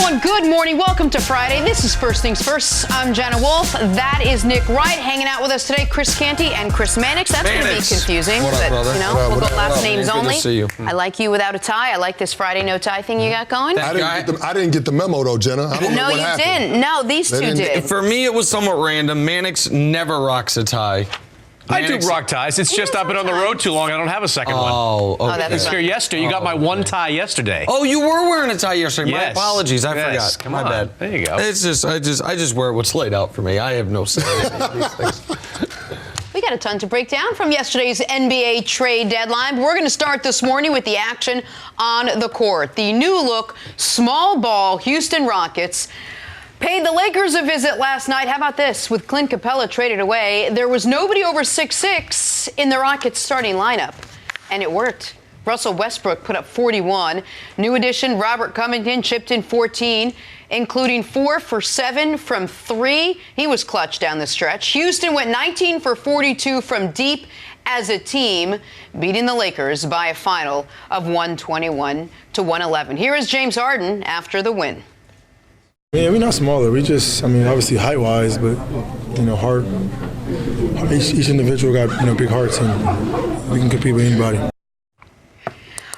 everyone, good morning. Welcome to Friday. This is First Things First. I'm Jenna Wolfe. That is Nick Wright. Hanging out with us today, Chris Canty and Chris Mannix. That's going to be confusing. What up, brother? You know, we'll go last names only. Good to see you. I like you without a tie. I like this Friday no tie thing you got going. I didn't get the memo, though, Jenna. I don't know what happened. No, you didn't. No, these two did. For me, it was somewhat random. Mannix never rocks a tie. I do rock ties. It's just I've been on the road too long. I don't have a second one. Oh, okay. That's here yesterday. You got my one tie yesterday. Oh, you were wearing a tie yesterday. Yes. My apologies. I Yes. forgot. Come My on. bad. There you go. It's just I just wear what's laid out for me. I have no say in these things. We got a ton to break down from yesterday's NBA trade deadline. We're going to start this morning with the action on the court. The new look, small ball Houston Rockets paid the Lakers a visit last night. How about this? With Clint Capella traded away, there was nobody over 6'6" in the Rockets starting lineup. And it worked. Russell Westbrook put up 41. New addition Robert Covington chipped in 14, including 4 for 7 from 3. He was clutch down the stretch. Houston went 19 for 42 from deep as a team, beating the Lakers by a final of 121-111. Here is James Harden after the win. Yeah, we're not smaller. We just, obviously height-wise, but, heart. Each individual got, big hearts, and we can compete with anybody.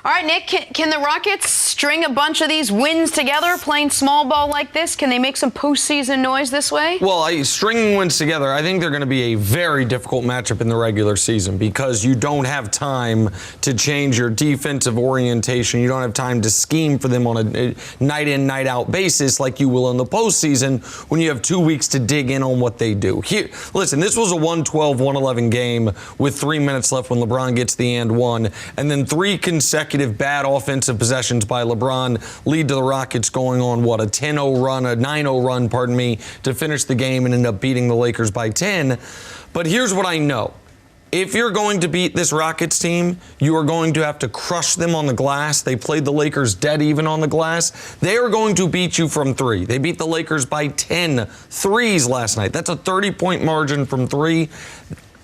All right, Nick, can the Rockets string a bunch of these wins together playing small ball like this? Can they make some postseason noise this way? Well, stringing wins together, I think they're going to be a very difficult matchup in the regular season because you don't have time to change your defensive orientation. You don't have time to scheme for them on a night-in, night-out basis like you will in the postseason when you have 2 weeks to dig in on what they do. Here, listen, this was a 112-111 game with 3 minutes left when LeBron gets the and one, and then 3 consecutive bad offensive possessions by LeBron lead to the Rockets going on, a 10-0 run, a 9-0 run, to finish the game and end up beating the Lakers by 10. But here's what I know. If you're going to beat this Rockets team, you are going to have to crush them on the glass. They played the Lakers dead even on the glass. They are going to beat you from 3. They beat the Lakers by 10 threes last night. That's a 30-point margin from 3.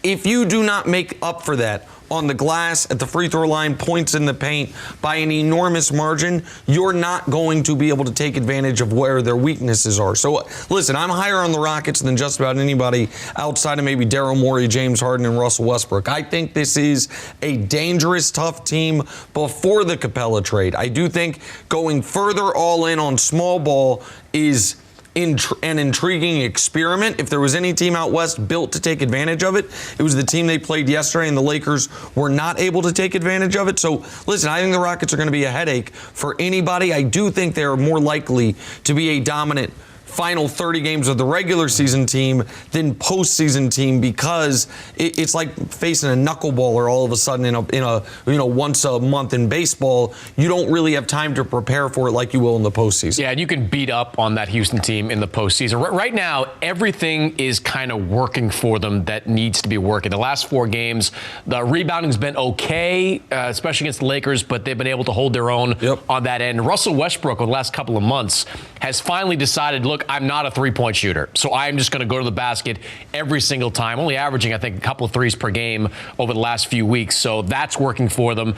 If you do not make up for that on the glass, at the free throw line, points in the paint by an enormous margin, you're not going to be able to take advantage of where their weaknesses are. So, listen, I'm higher on the Rockets than just about anybody outside of maybe Daryl Morey, James Harden, and Russell Westbrook. I think this is a dangerous, tough team before the Capella trade. I do think going further all in on small ball is an intriguing experiment. If there was any team out west built to take advantage of it, it was the team they played yesterday, and the Lakers were not able to take advantage of it. So, listen, I think the Rockets are going to be a headache for anybody. I do think they are more likely to be a dominant final 30 games of the regular season team than postseason team because it's like facing a knuckleballer all of a sudden in a once a month in baseball. You don't really have time to prepare for it like you will in the postseason. Yeah, and you can beat up on that Houston team in the postseason. Right now, everything is kind of working for them that needs to be working. The last 4 games, the rebounding's been okay, especially against the Lakers, but they've been able to hold their own on that end. Russell Westbrook, over the last couple of months, has finally decided, look, I'm not a three-point shooter, so I'm just going to go to the basket every single time, only averaging, I think, a couple of threes per game over the last few weeks. So that's working for them.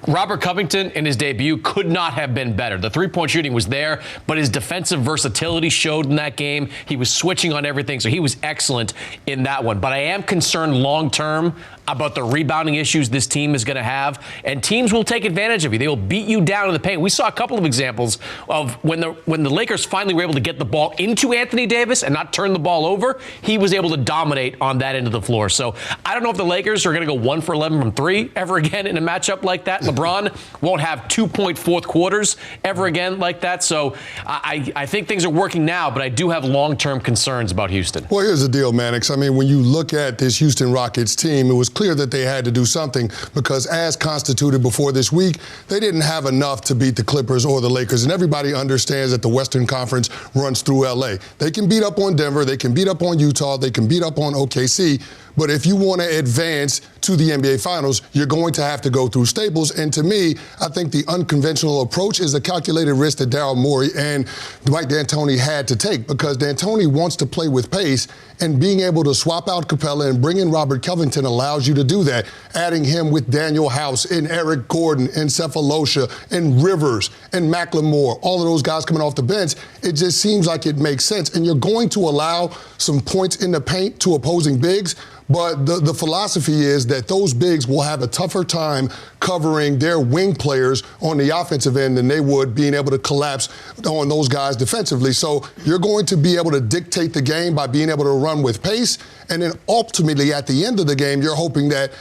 Robert Covington in his debut could not have been better. The three-point shooting was there, but his defensive versatility showed in that game. He was switching on everything, so he was excellent in that one. But I am concerned long-term about the rebounding issues this team is going to have, and teams will take advantage of you. They will beat you down in the paint. We saw a couple of examples of when the Lakers finally were able to get the ball into Anthony Davis and not turn the ball over, he was able to dominate on that end of the floor. So I don't know if the Lakers are going to go 1 for 11 from 3 ever again in a matchup like that. LeBron won't have 2-point fourth quarters ever again like that. So I think things are working now, but I do have long-term concerns about Houston. Well, here's the deal, Mannix. When you look at this Houston Rockets team, it was clear that they had to do something because as constituted before this week, they didn't have enough to beat the Clippers or the Lakers. And everybody understands that the Western Conference runs through L.A. They can beat up on Denver. They can beat up on Utah. They can beat up on OKC. But if you want to advance to the NBA Finals, you're going to have to go through Staples. And to me, I think the unconventional approach is a calculated risk that Daryl Morey and Mike D'Antoni had to take, because D'Antoni wants to play with pace, and being able to swap out Capella and bring in Robert Covington allows you to do that. Adding him with Daniel House and Eric Gordon and Cephalosha and Rivers and McLemore, all of those guys coming off the bench, it just seems like it makes sense. And you're going to allow some points in the paint to opposing bigs, but the philosophy is that those bigs will have a tougher time covering their wing players on the offensive end than they would being able to collapse on those guys defensively. So you're going to be able to dictate the game by being able to run with pace, and then ultimately at the end of the game, you're hoping that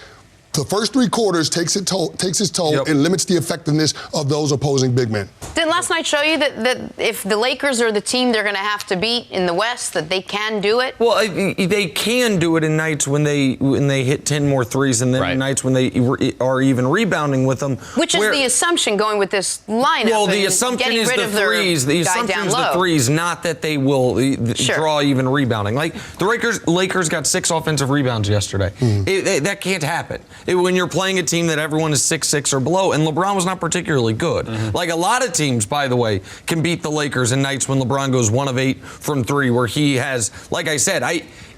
the first 3 quarters takes its toll and limits the effectiveness of those opposing big men. Did last night show you that if the Lakers are the team they're going to have to beat in the West, that they can do it? Well, they can do it in nights when they hit 10 more threes, and then in nights when they are even rebounding with them. Which is the assumption going with this lineup. Well, the assumption is the threes. The assumption is the threes, not that they will draw even rebounding. Like the Lakers got 6 offensive rebounds yesterday. That can't happen. When you're playing a team that everyone is 6'6" or below, and LeBron was not particularly good. Like a lot of teams, by the way, can beat the Lakers in nights when LeBron goes 1 of 8 from 3, where he has, like I said,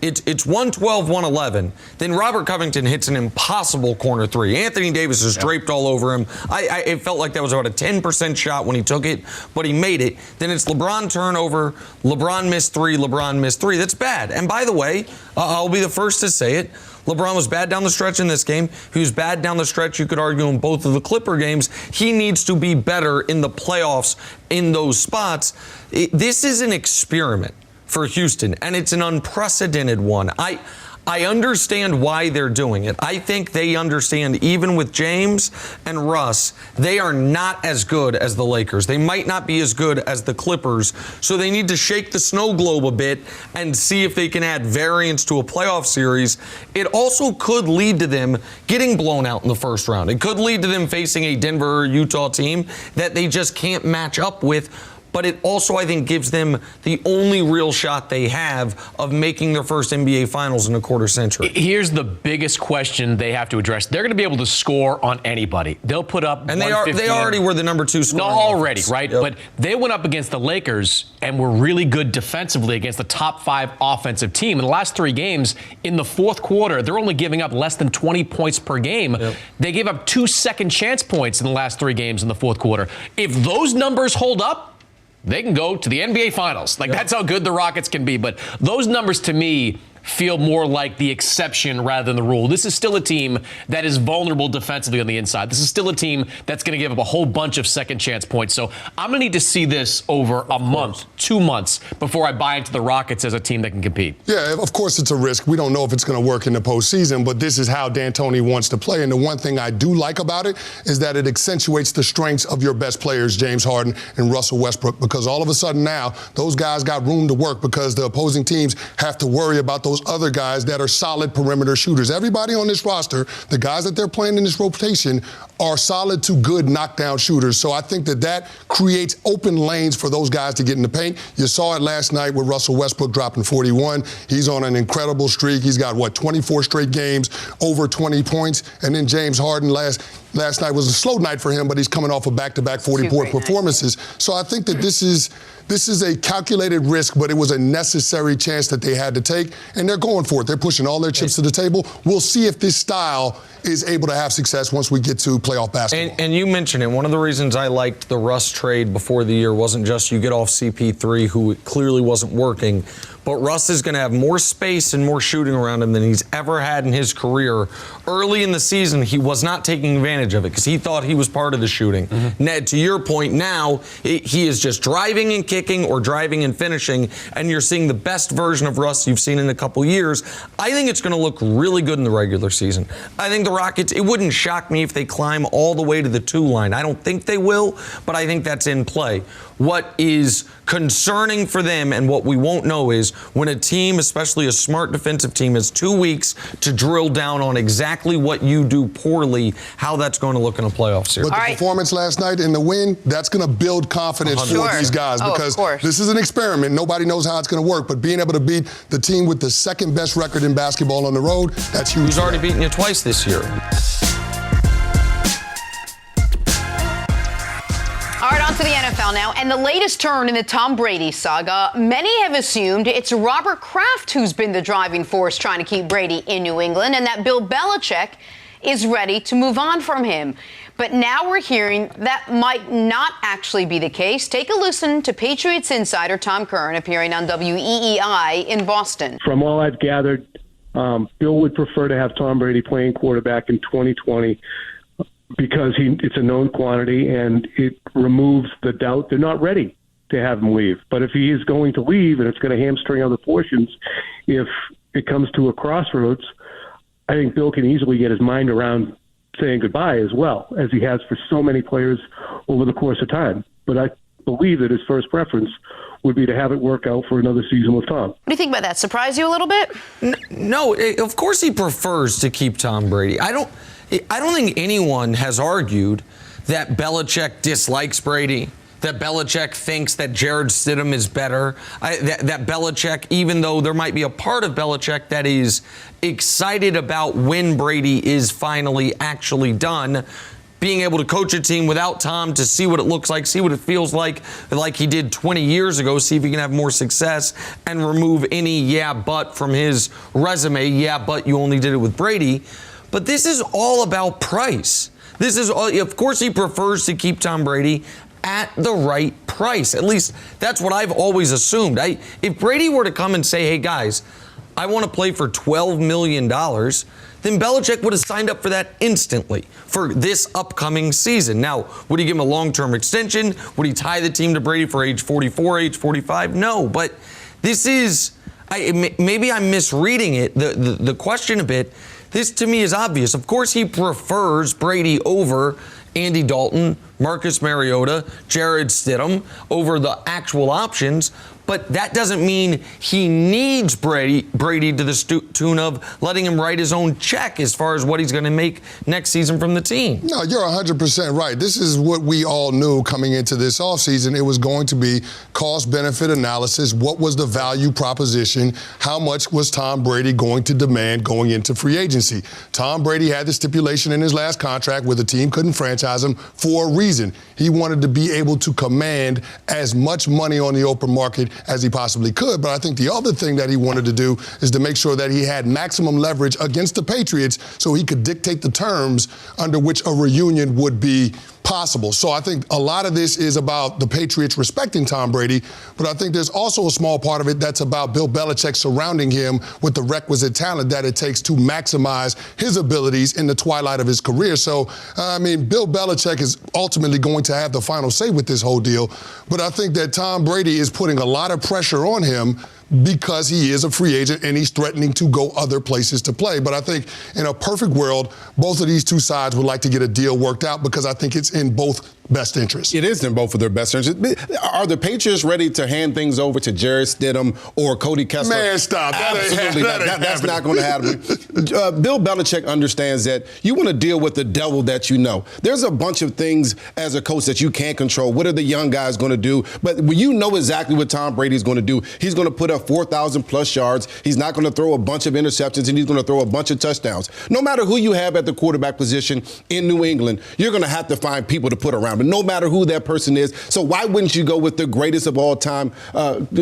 it's 112, 111. Then Robert Covington hits an impossible corner 3. Anthony Davis is draped all over him. It felt like that was about a 10% shot when he took it, but he made it. Then it's LeBron turnover, LeBron missed 3, LeBron missed 3. That's bad. And by the way, I'll be the first to say it, LeBron was bad down the stretch in this game. He was bad down the stretch, you could argue, in both of the Clipper games. He needs to be better in the playoffs in those spots. This is an experiment for Houston, and it's an unprecedented one. I understand why they're doing it. I think they understand, even with James and Russ, they are not as good as the Lakers. They might not be as good as the Clippers, so they need to shake the snow globe a bit and see if they can add variance to a playoff series. It also could lead to them getting blown out in the first round. It could lead to them facing a Denver or Utah team that they just can't match up with. But it also, I think, gives them the only real shot they have of making their first NBA Finals in a quarter century. Here's the biggest question they have to address. They're going to be able to score on anybody. They'll put up and they already were the number 2 scorer. No, already, right? Yep. But they went up against the Lakers and were really good defensively against the top 5 offensive team. In the last 3 games, in the fourth quarter, they're only giving up less than 20 points per game. Yep. They gave up 2 second chance points in the last 3 games in the fourth quarter. If those numbers hold up, they can go to the NBA Finals. That's how good the Rockets can be. But those numbers, to me, feel more like the exception rather than the rule. This is still a team that is vulnerable defensively on the inside. This is still a team that's going to give up a whole bunch of second chance points. So I'm going to need to see this over a month, 2 months, before I buy into the Rockets as a team that can compete. Yeah, of course it's a risk. We don't know if it's going to work in the postseason, but this is how D'Antoni wants to play. And the one thing I do like about it is that it accentuates the strengths of your best players, James Harden and Russell Westbrook, because all of a sudden now those guys got room to work because the opposing teams have to worry about those other guys that are solid perimeter shooters. Everybody on this roster, the guys that they're playing in this rotation, are solid to good knockdown shooters. So I think that creates open lanes for those guys to get in the paint. You saw it last night with Russell Westbrook dropping 41. He's on an incredible streak. He's got, 24 straight games, over 20 points. And then James Harden last night was a slow night for him, but he's coming off of back-to-back 40-point performances. So I think that this is a calculated risk, but it was a necessary chance that they had to take, and they're going for it. They're pushing all their chips to the table. We'll see if this style is able to have success once we get to playoff basketball. And you mentioned it. One of the reasons I liked the Russ trade before the year wasn't just you get off CP3, who clearly wasn't working, but Russ is going to have more space and more shooting around him than he's ever had in his career. Early in the season, he was not taking advantage of it because he thought he was part of the shooting. Ned, to your point, now he is just driving and kicking or driving and finishing, and you're seeing the best version of Russ you've seen in a couple years. I think it's going to look really good in the regular season. I think the Rockets, it wouldn't shock me if they climb all the way to the 2 line. I don't think they will, but I think that's in play. What is concerning for them and what we won't know is when a team, especially a smart defensive team, has 2 weeks to drill down on exactly what you do poorly, how that's going to look in a playoff series. But the performance last night and the win, that's going to build confidence for these guys because this is an experiment. Nobody knows how it's going to work, but being able to beat the team with the second best record in basketball on the road, that's huge. Who's already beaten you twice this year. NFL now, and the latest turn in the Tom Brady saga. Many have assumed it's Robert Kraft who's been the driving force trying to keep Brady in New England, and that Bill Belichick is ready to move on from him. But now we're hearing that might not actually be the case. Take a listen to Patriots insider Tom Curran appearing on WEEI in Boston. From all I've gathered, Bill would prefer to have Tom Brady playing quarterback in 2020 because it's a known quantity and it removes the doubt. They're not ready to have him leave. But if he is going to leave and it's going to hamstring other portions, if it comes to a crossroads, I think Bill can easily get his mind around saying goodbye as well, as he has for so many players over the course of time. But I believe that his first preference would be to have it work out for another season with Tom. What do you think about that? Surprise you a little bit? No, of course he prefers to keep Tom Brady. I don't think anyone has argued that Belichick dislikes Brady, that Belichick thinks that Jared Stidham is better, that Belichick, even though there might be a part of Belichick that is excited about when Brady is finally actually done, being able to coach a team without Tom to see what it looks like, see what it feels like he did 20 years ago, see if he can have more success and remove any yeah, but from his resume. Yeah, but you only did it with Brady. But this is all about price. This is all, of course he prefers to keep Tom Brady at the right price. At least that's what I've always assumed. If Brady were to come and say, hey guys, I want to play for $12 million, then Belichick would have signed up for that instantly for this upcoming season. Now, would he give him a long-term extension? Would he tie the team to Brady for age 44, age 45? No, but this is, maybe I'm misreading it, the question a bit. This to me is obvious. Of course he prefers Brady over Andy Dalton, Marcus Mariota, Jared Stidham over the actual options, but that doesn't mean he needs Brady to the tune of letting him write his own check as far as what he's going to make next season from the team. No, you're 100% right. This is what we all knew coming into this offseason. It was going to be cost-benefit analysis. What was the value proposition? How much was Tom Brady going to demand going into free agency? Tom Brady had the stipulation in his last contract where the team couldn't franchise him for a reason. He wanted to be able to command as much money on the open market as he possibly could. But I think the other thing that he wanted to do is to make sure that he had maximum leverage against the Patriots so he could dictate the terms under which a reunion would be possible. So I think a lot of this is about the Patriots respecting Tom Brady, but I think there's also a small part of it that's about Bill Belichick surrounding him with the requisite talent that it takes to maximize his abilities in the twilight of his career. So, Bill Belichick is ultimately going to have the final say with this whole deal, but I think that Tom Brady is putting a lot of pressure on him because he is a free agent and he's threatening to go other places to play. But I think in a perfect world, both of these two sides would like to get a deal worked out because I think it's in both best interests. It is in both of their best interests. Are the Patriots ready to hand things over to Jared Stidham or Cody Kessler? Man, stop. Absolutely. That's not going to happen. Bill Belichick understands that you want to deal with the devil that you know. There's a bunch of things as a coach that you can't control. What are the young guys going to do? But you know exactly what Tom Brady's going to do. He's going to put up 4,000 plus yards. He's not going to throw a bunch of interceptions, and he's going to throw a bunch of touchdowns. No matter who you have at the quarterback position in New England, you're going to have to find people to put around him, no matter who that person is. So why wouldn't you go with the greatest of all time,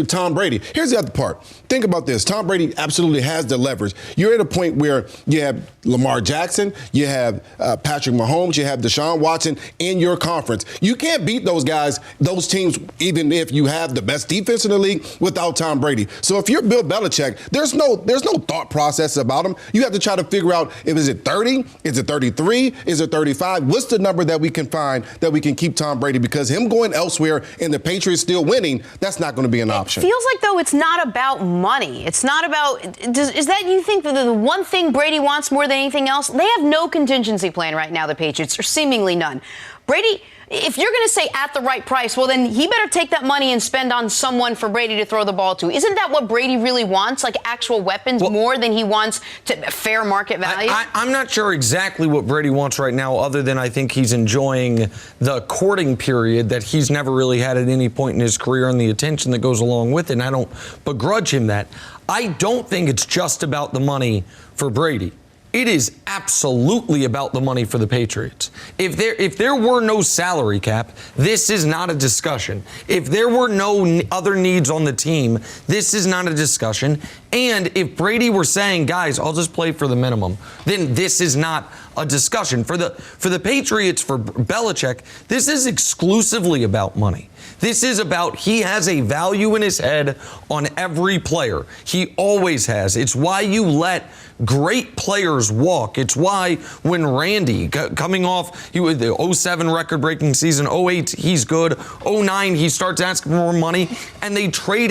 Tom Brady? Here's the other part. Think about this. Tom Brady absolutely has the leverage. You're at a point where you have Lamar Jackson, you have Patrick Mahomes, you have Deshaun Watson in your conference. You can't beat those guys, those teams, even if you have the best defense in the league without Tom Brady. So if you're Bill Belichick, there's no thought process about him. You have to try to figure out if is it 30, is it 33, is it 35? What's the number that we can find that we can keep Tom Brady? Because him going elsewhere and the Patriots still winning, that's not going to be an option. It feels like, though, it's not about money. It's not about is that you think that the one thing Brady wants more than anything else? They have no contingency plan right now, the Patriots, or seemingly none. Brady, if you're going to say at the right price, well, then he better take that money and spend on someone for Brady to throw the ball to. Isn't that what Brady really wants, like actual weapons, more than he wants to fair market value? I'm not sure exactly what Brady wants right now, other than I think he's enjoying the courting period that he's never really had at any point in his career and the attention that goes along with it, and I don't begrudge him that. I don't think it's just about the money for Brady. It is absolutely about the money for the Patriots. If there were no salary cap, this is not a discussion. If there were no other needs on the team, this is not a discussion. And if Brady were saying, guys, I'll just play for the minimum, then this is not a discussion. For the Patriots, for Belichick, this is exclusively about money. This is about he has a value in his head on every player. He always has. It's why you let great players walk. It's why when Randy, coming off the 07 record-breaking season, 08, he's good. 09, he starts asking for more money, and they trade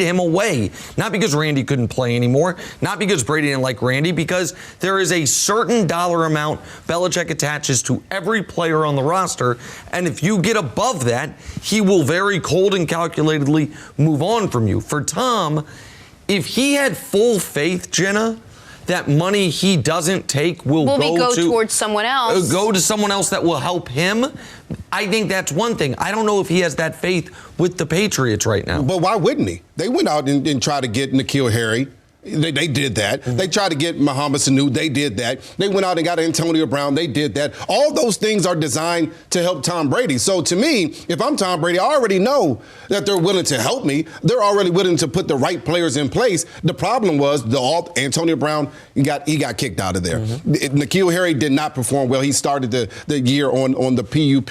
him away. Not because Randy couldn't play anymore, not because Brady didn't like Randy, because there is a certain dollar amount Belichick attaches to every player on the roster, and if you get above that, he will very cold and calculatedly move on from you. For Tom, if he had full faith, Jenna, that money he doesn't take will go towards someone else. Go to someone else that will help him. I think that's one thing. I don't know if he has that faith with the Patriots right now. But why wouldn't he? They went out and tried to get N'Keal Harry. They did that. Mm-hmm. They tried to get Mohamed Sanu. They did that. They went out and got Antonio Brown. They did that. All those things are designed to help Tom Brady. So to me, if I'm Tom Brady, I already know that they're willing to help me. They're already willing to put the right players in place. The problem was Antonio Brown, he got kicked out of there. Mm-hmm. N'Keal Harry did not perform well. He started the year on the PUP,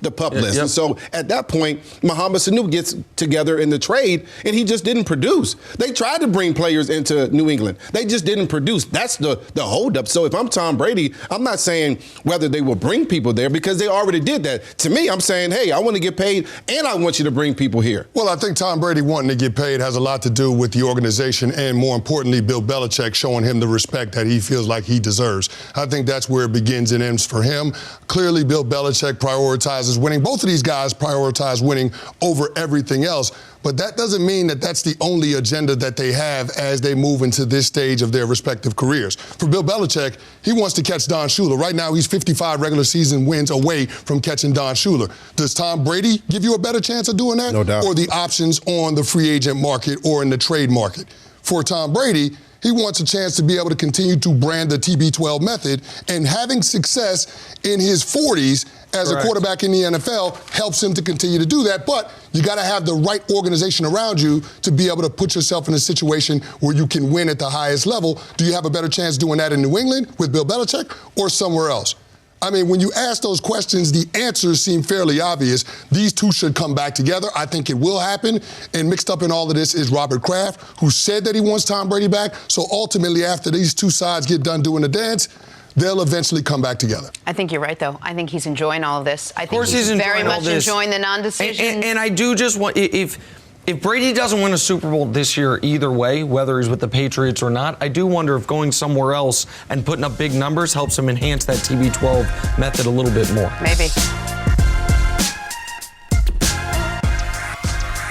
the PUP list. Yep. And so at that point, Mohamed Sanu gets together in the trade, and he just didn't produce. They tried to bring players into New England. They just didn't produce. That's the holdup. So if I'm Tom Brady, I'm not saying whether they will bring people there because they already did that. To me, I'm saying, hey, I want to get paid and I want you to bring people here. Well, I think Tom Brady wanting to get paid has a lot to do with the organization and, more importantly, Bill Belichick showing him the respect that he feels like he deserves. I think that's where it begins and ends for him. Clearly, Bill Belichick prioritizes winning. Both of these guys prioritize winning over everything else. But that doesn't mean that that's the only agenda that they have as they move into this stage of their respective careers. For Bill Belichick, he wants to catch Don Shula. Right now, he's 55 regular season wins away from catching Don Shula. Does Tom Brady give you a better chance of doing that? No doubt. Or the options on the free agent market or in the trade market? For Tom Brady, he wants a chance to be able to continue to brand the TB12 method, and having success in his 40s as a quarterback in the NFL helps him to continue to do that. But you got to have the right organization around you to be able to put yourself in a situation where you can win at the highest level. Do you have a better chance doing that in New England with Bill Belichick or somewhere else? I mean, when you ask those questions, the answers seem fairly obvious. These two should come back together. I think it will happen. And mixed up in all of this is Robert Kraft, who said that he wants Tom Brady back. So ultimately, after these two sides get done doing the dance, they'll eventually come back together. I think you're right, though. I think he's enjoying all of this. I think of course he's very enjoying all much this. enjoying the non-decision. And I do just want, if Brady doesn't win a Super Bowl this year either way, whether he's with the Patriots or not, I do wonder if going somewhere else and putting up big numbers helps him enhance that TB12 method a little bit more. Maybe.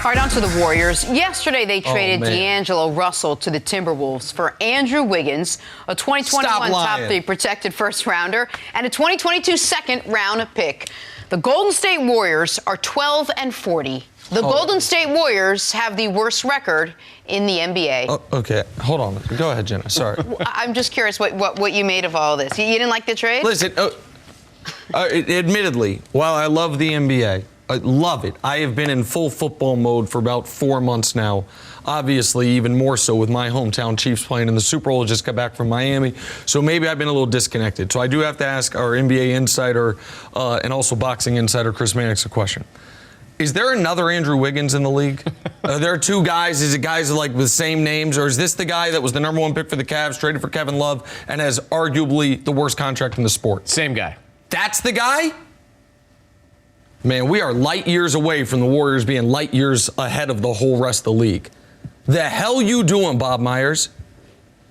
All right, on to the Warriors. Yesterday, they traded Deangelo Russell to the Timberwolves for Andrew Wiggins, a 2021 top 3 protected first-rounder, and a 2022 second-round pick. The Golden State Warriors are 12-40. The Golden State Warriors have the worst record in the NBA. Okay, hold on. Go ahead, Jenna. Sorry. I'm just curious what you made of all this. You didn't like the trade? Listen, admittedly, while I love the NBA, I love it. I have been in full football mode for about 4 months now. Obviously, even more so with my hometown Chiefs playing in the Super Bowl. Just got back from Miami. So maybe I've been a little disconnected. So I do have to ask our NBA insider and also boxing insider Chris Mannix a question. Is there another Andrew Wiggins in the league? Are there two guys? Is it guys like with the same names? Or is this the guy that was the number 1 pick for the Cavs, traded for Kevin Love, and has arguably the worst contract in the sport? Same guy. That's the guy? Man, we are light years away from the Warriors being light years ahead of the whole rest of the league. The hell you doing, Bob Myers?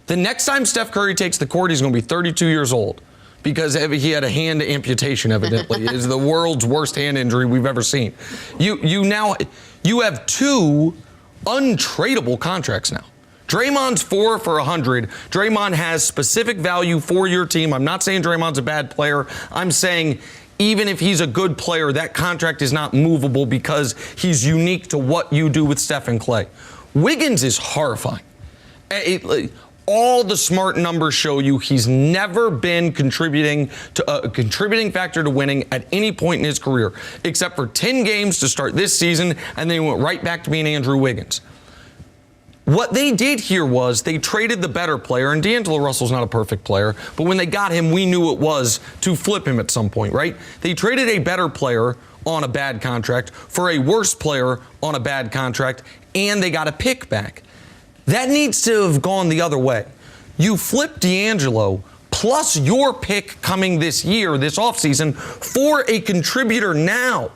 The next time Steph Curry takes the court, he's going to be 32 years old. Because he had a hand amputation, evidently. It's the world's worst hand injury we've ever seen. You have 2 untradeable contracts now. Draymond's 4 for $100. Draymond has specific value for your team. I'm not saying Draymond's a bad player. I'm saying even if he's a good player, that contract is not movable because he's unique to what you do with Steph and Clay. Wiggins is horrifying. all the smart numbers show you he's never been contributing factor to winning at any point in his career, except for 10 games to start this season, and then he went right back to being Andrew Wiggins. What they did here was they traded the better player, and D'Angelo Russell's not a perfect player, but when they got him, we knew it was to flip him at some point, right? They traded a better player on a bad contract for a worse player on a bad contract, and they got a pick back. That needs to have gone the other way. You flip D'Angelo plus your pick coming this year, this offseason, for a contributor now.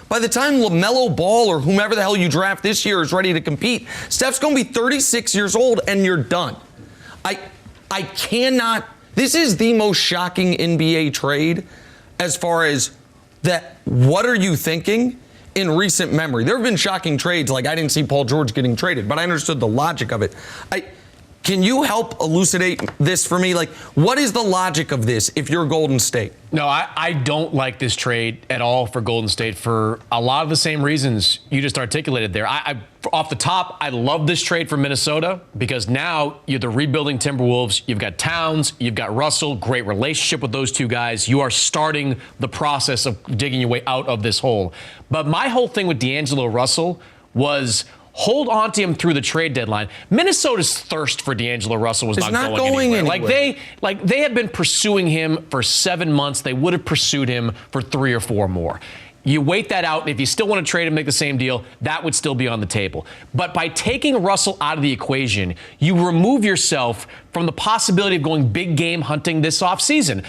By the time LaMelo Ball or whomever the hell you draft this year is ready to compete, Steph's going to be 36 years old and you're done. I cannot. This is the most shocking NBA trade as far as that. What are you thinking in recent memory? There have been shocking trades, like I didn't see Paul George getting traded, but I understood the logic of it. Can you help elucidate this for me? Like, what is the logic of this if you're Golden State? No, I don't like this trade at all for Golden State for a lot of the same reasons you just articulated there. Off the top, I love this trade for Minnesota because now you're the rebuilding Timberwolves. You've got Towns, you've got Russell, great relationship with those two guys. You are starting the process of digging your way out of this hole. But my whole thing with Deangelo Russell was hold on to him through the trade deadline. Minnesota's thirst for Deangelo Russell was not going anywhere. They had been pursuing him for 7 months. They would have pursued him for 3 or 4 more. You wait that out, and if you still want to trade him, make the same deal, that would still be on the table. But by taking Russell out of the equation, you remove yourself from the possibility of going big game hunting this offseason.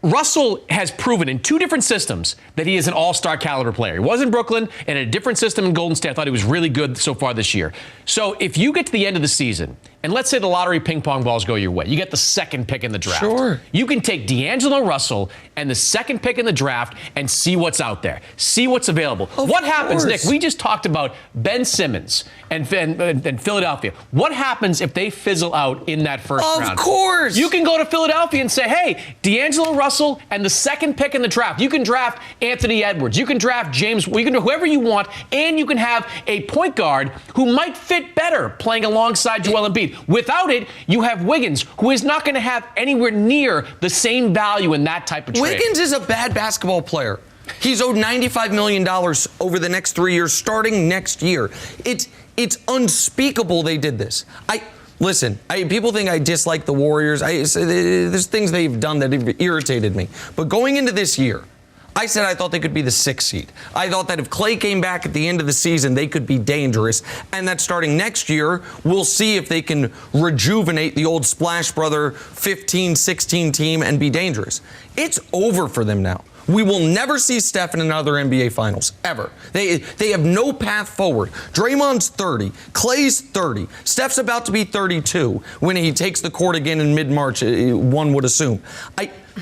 Russell has proven in 2 different systems that he is an all-star caliber player. He was in Brooklyn, and in a different system in Golden State. I thought he was really good so far this year. So if you get to the end of the season, and let's say the lottery ping pong balls go your way, you get the second pick in the draft. Sure. You can take Deangelo Russell and the second pick in the draft and see what's out there. See what's available. What happens, Nick? We just talked about Ben Simmons and Philadelphia. What happens if they fizzle out in that first round? Of course. You can go to Philadelphia and say, hey, Deangelo Russell and the second pick in the draft. You can draft Anthony Edwards. You can draft James. You can do whoever you want, and you can have a point guard who might fit better playing alongside Joel Embiid. Without it, you have Wiggins, who is not going to have anywhere near the same value in that type of trade. Wiggins is a bad basketball player. He's owed $95 million over the next 3 years, starting next year. It's unspeakable they did this. Listen, people think I dislike the Warriors. There's things they've done that have irritated me. But going into this year, I said I thought they could be the 6th seed. I thought that if Clay came back at the end of the season, they could be dangerous. And that starting next year, we'll see if they can rejuvenate the old Splash Brother 15-16 team and be dangerous. It's over for them now. We will never see Steph in another NBA Finals, ever. They have no path forward. Draymond's 30. Clay's 30. Steph's about to be 32 when he takes the court again in mid-March, one would assume.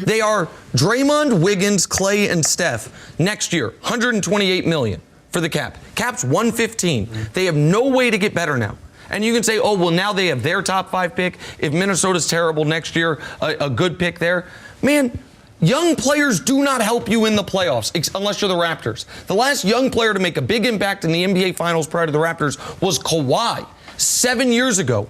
They are Draymond, Wiggins, Clay, and Steph next year, $128 million for the cap. Cap's $115. They have no way to get better now. And you can say, oh, well, now they have their top 5 pick. If Minnesota's terrible next year, a good pick there. Man, young players do not help you in the playoffs, unless you're the Raptors. The last young player to make a big impact in the NBA Finals prior to the Raptors was Kawhi 7 years ago.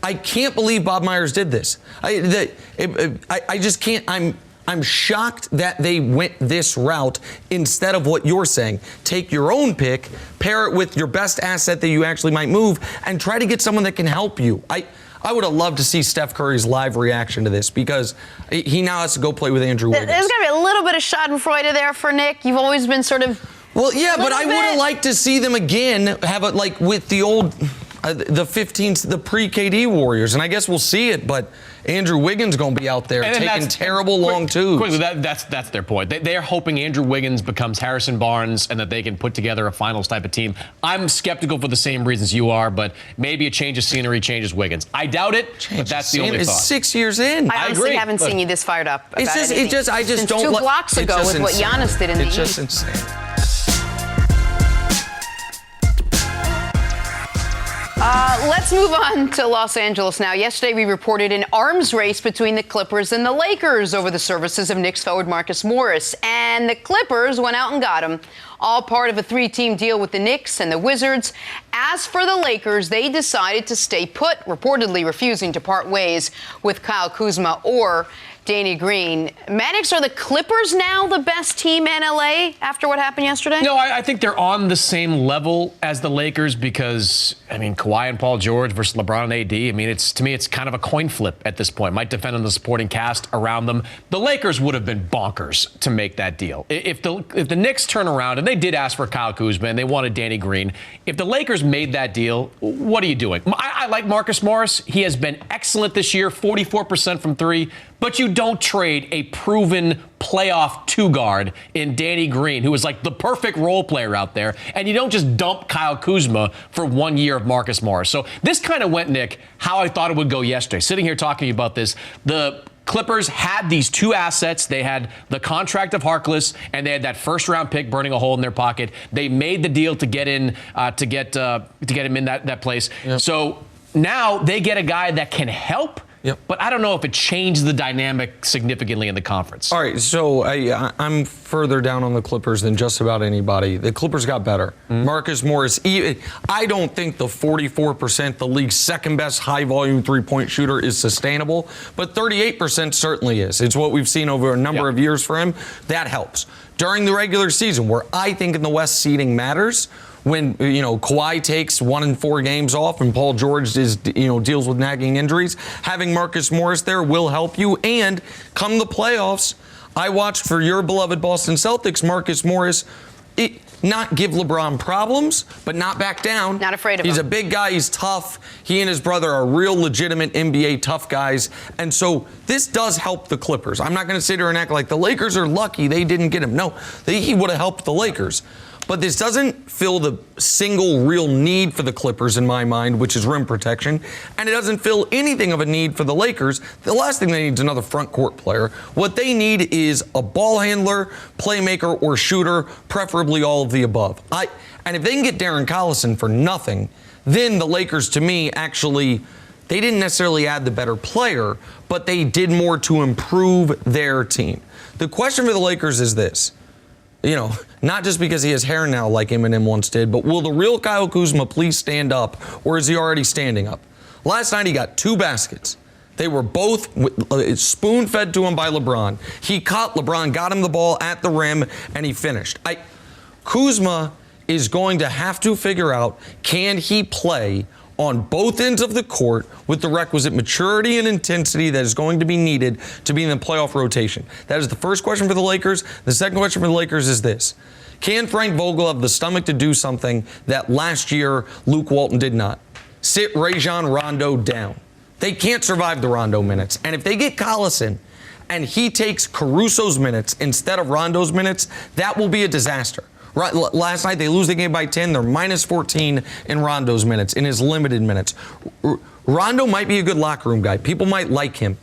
I can't believe Bob Myers did this. I just can't. I'm shocked that they went this route instead of what you're saying. Take your own pick, pair it with your best asset that you actually might move, and try to get someone that can help you. I would have loved to see Steph Curry's live reaction to this because he now has to go play with Andrew Wiggins. There's going to be a little bit of schadenfreude there for Nick. You've always been sort of... Well, yeah, but I would have liked to see them again have it like with the old... the pre-KD Warriors, and I guess we'll see it, but Andrew Wiggins going to be out there taking terrible long twos. Quickly, that's their point. They are hoping Andrew Wiggins becomes Harrison Barnes and that they can put together a finals type of team. I'm skeptical for the same reasons you are, but maybe a change of scenery changes Wiggins. I doubt it, but that's the only thought. It's 6 years in. I honestly haven't seen you this fired up about anything. I just don't. 2 blocks ago with what Giannis did in the East. It's just insane. Let's move on to Los Angeles now. Yesterday, we reported an arms race between the Clippers and the Lakers over the services of Knicks forward Marcus Morris. And the Clippers went out and got him, all part of a 3-team deal with the Knicks and the Wizards. As for the Lakers, they decided to stay put, reportedly refusing to part ways with Kyle Kuzma or Danny Green. Mannix, are the Clippers now the best team in LA after what happened yesterday? No, I think they're on the same level as the Lakers because, Kawhi and Paul George versus LeBron and AD. To me, it's kind of a coin flip at this point. Might depend on the supporting cast around them. The Lakers would have been bonkers to make that deal. If the Knicks turn around, and they did ask for Kyle Kuzma and they wanted Danny Green, if the Lakers made that deal, what are you doing? I like Marcus Morris. He has been excellent this year, 44% from three. But you don't trade a proven playoff two-guard in Danny Green, who is like the perfect role player out there, and you don't just dump Kyle Kuzma for 1 year of Marcus Morris. So this kind of went, Nick, how I thought it would go yesterday. Sitting here talking to you about this, the Clippers had these two assets. They had the contract of Harkless, and they had that first-round pick burning a hole in their pocket. They made the deal to get in, to get him in that place. Yep. So now they get a guy that can help. Yep. But I don't know if it changed the dynamic significantly in the conference. All right, so I'm further down on the Clippers than just about anybody. The Clippers got better. Mm-hmm. Marcus Morris, I don't think the 44%, the league's second-best high-volume three-point shooter, is sustainable, but 38% certainly is. It's what we've seen over a number of years for him. That helps. During the regular season, where I think in the West seeding matters, when Kawhi takes 1 in 4 games off and Paul George deals with nagging injuries, having Marcus Morris there will help you. And come the playoffs, I watched for your beloved Boston Celtics, Marcus Morris, not give LeBron problems, but not back down. Not afraid of him. He's a big guy. He's tough. He and his brother are real legitimate NBA tough guys. And so this does help the Clippers. I'm not going to sit here and act like the Lakers are lucky they didn't get him. No, he would have helped the Lakers. But this doesn't fill the single real need for the Clippers in my mind, which is rim protection. And it doesn't fill anything of a need for the Lakers. The last thing they need is another front court player. What they need is a ball handler, playmaker, or shooter, preferably all of the above. And if they can get Darren Collison for nothing, then the Lakers, to me, actually, they didn't necessarily add the better player, but they did more to improve their team. The question for the Lakers is this. Not just because he has hair now like Eminem once did, but will the real Kyle Kuzma please stand up, or is he already standing up? Last night he got 2 baskets. They were both spoon-fed to him by LeBron. He caught LeBron, got him the ball at the rim, and he finished. Kuzma is going to have to figure out, can he play on both ends of the court with the requisite maturity and intensity that is going to be needed to be in the playoff rotation? That is the first question for the Lakers. The second question for the Lakers is this. Can Frank Vogel have the stomach to do something that last year Luke Walton did not? Sit Rajon Rondo down. They can't survive the Rondo minutes. And if they get Collison and he takes Caruso's minutes instead of Rondo's minutes, that will be a disaster. Last night, they lose the game by 10. They're minus 14 in Rondo's minutes, in his limited minutes. Rondo might be a good locker room guy. People might like him.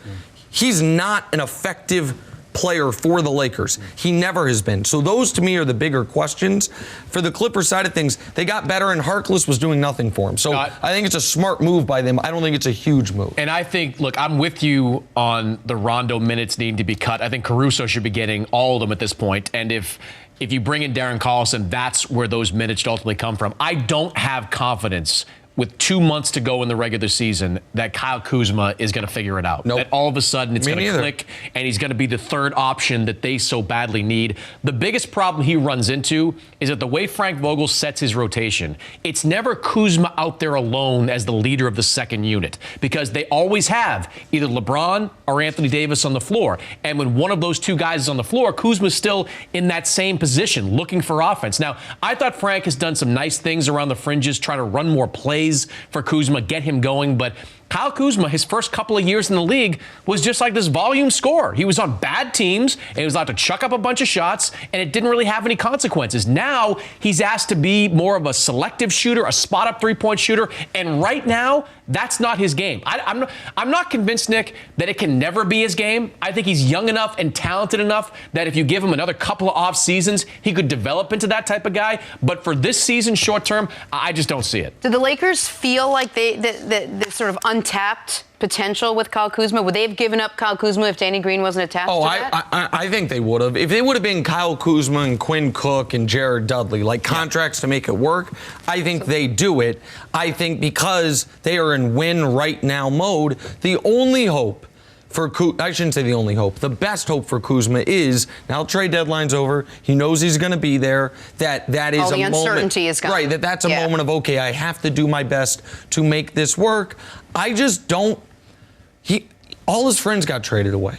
He's not an effective player for the Lakers. He never has been. So those, to me, are the bigger questions. For the Clippers side of things, they got better, and Harkless was doing nothing for him. So I think it's a smart move by them. I don't think it's a huge move. And I think, look, I'm with you on the Rondo minutes needing to be cut. I think Caruso should be getting all of them at this point. And if you bring in Darren Collison, that's where those minutes should ultimately come from. I don't have confidence with 2 months to go in the regular season that Kyle Kuzma is going to figure it out. Nope. That all of a sudden it's going to click and he's going to be the third option that they so badly need. The biggest problem he runs into is that the way Frank Vogel sets his rotation, it's never Kuzma out there alone as the leader of the second unit, because they always have either LeBron or Anthony Davis on the floor. And when one of those two guys is on the floor, Kuzma's still in that same position looking for offense. Now, I thought Frank has done some nice things around the fringes, trying to run more plays for Kuzma, get him going, but Kyle Kuzma, his first couple of years in the league, was just like this volume scorer. He was on bad teams, and he was allowed to chuck up a bunch of shots, and it didn't really have any consequences. Now, he's asked to be more of a selective shooter, a spot-up three-point shooter, and right now, that's not his game. I'm not convinced, Nick, that it can never be his game. I think he's young enough and talented enough that if you give him another couple of off seasons, he could develop into that type of guy. But for this season, short term, I just don't see it. Do the Lakers feel like the sort of untapped potential with Kyle Kuzma? Would they have given up Kyle Kuzma if Danny Green wasn't attached to that? I think they would have. If it would have been Kyle Kuzma and Quinn Cook and Jared Dudley, like contracts to make it work, I think they do it. I think because they are in win right now mode, the only hope for I shouldn't say the only hope. The best hope for Kuzma is now trade deadline's over. He knows he's going to be there. That is all a the moment. uncertainty is gone. Right. That's a moment of, okay, I have to do my best to make this work. I just don't. All his friends got traded away.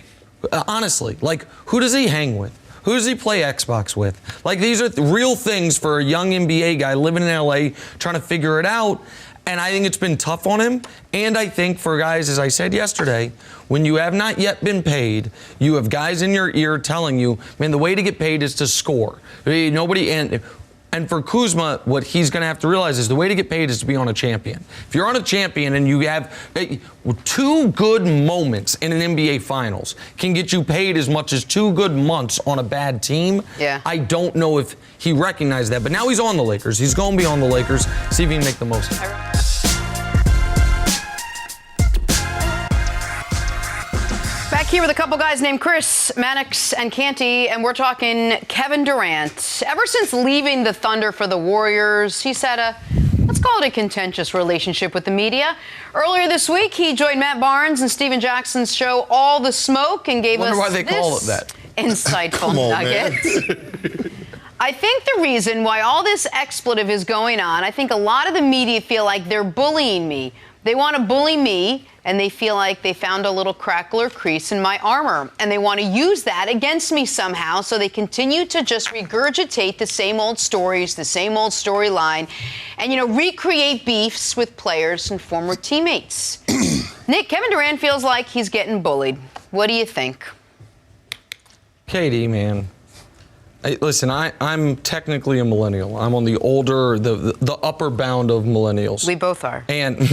Honestly, like, who does he hang with? Who does he play Xbox with? Like, these are real things for a young NBA guy living in LA trying to figure it out. And I think it's been tough on him. And I think for guys, as I said yesterday, when you have not yet been paid, you have guys in your ear telling you, man, the way to get paid is to score. And for Kuzma, what he's going to have to realize is the way to get paid is to be on a champion. If you're on a champion and you have two good moments in an NBA Finals can get you paid as much as 2 good months on a bad team. Yeah. I don't know if he recognized that. But now he's on the Lakers. He's going to be on the Lakers. See if he can make the most of it. Back here with a couple guys named Chris, Mannix, and Canty, and we're talking Kevin Durant. Ever since leaving the Thunder for the Warriors, he's had let's call it a contentious relationship with the media. Earlier this week, he joined Matt Barnes and Steven Jackson's show All the Smoke and gave us why they this call it that. insightful nugget. I think the reason why all this expletive is going on, I think a lot of the media feel like they're bullying me. They want to bully me, and they feel like they found a little crackle or crease in my armor, and they want to use that against me somehow, so they continue to just regurgitate the same old stories, the same old storyline, and, recreate beefs with players and former teammates. Nick, Kevin Durant feels like he's getting bullied. What do you think? Katie, man. Listen, I'm technically a millennial. I'm on the older, the upper bound of millennials. We both are. And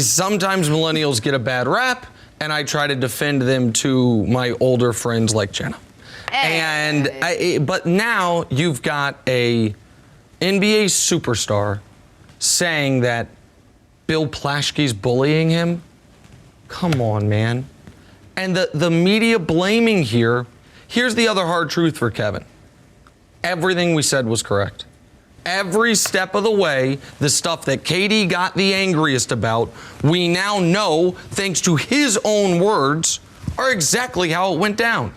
sometimes millennials get a bad rap, and I try to defend them to my older friends like Jenna. Hey. But now you've got a NBA superstar saying that Bill Plaschke's bullying him. Come on, man. And the media blaming here, here's the other hard truth for Kevin. Everything we said was correct. Every step of the way, the stuff that KD got the angriest about, we now know, thanks to his own words, are exactly how it went down.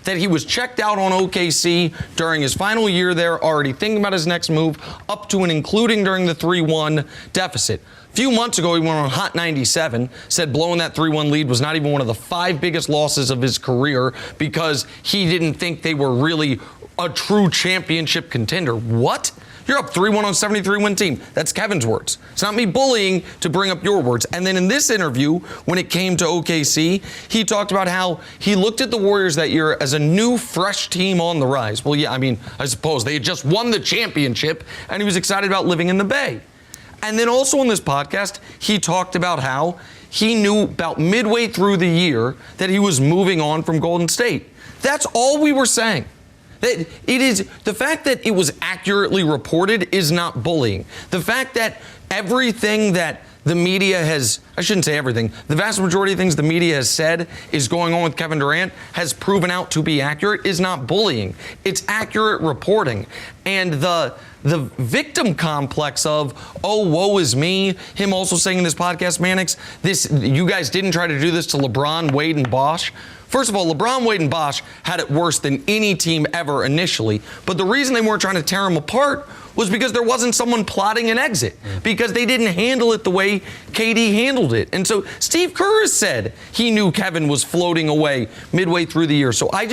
That he was checked out on OKC during his final year there, already thinking about his next move, up to and including during the 3-1 deficit. A few months ago, he went on Hot 97, said blowing that 3-1 lead was not even one of the 5 biggest losses of his career because he didn't think they were really a true championship contender. What? You're up 3-1 on a 73-win team. That's Kevin's words. It's not me bullying to bring up your words. And then in this interview, when it came to OKC, he talked about how he looked at the Warriors that year as a new, fresh team on the rise. Well, yeah, I suppose they had just won the championship, and he was excited about living in the Bay. And then also on this podcast, he talked about how he knew about midway through the year that he was moving on from Golden State. That's all we were saying. That it is the fact that it was accurately reported is not bullying. The fact that everything that the media has, I shouldn't say everything, the vast majority of things the media has said is going on with Kevin Durant has proven out to be accurate is not bullying. It's accurate reporting. And the victim complex of, oh, woe is me, him also saying in this podcast, Mannix, you guys didn't try to do this to LeBron, Wade, and Bosh. First of all, LeBron, Wade, and Bosh had it worse than any team ever initially. But the reason they weren't trying to tear them apart was because there wasn't someone plotting an exit, because they didn't handle it the way KD handled it. And so Steve Kerr has said he knew Kevin was floating away midway through the year. So I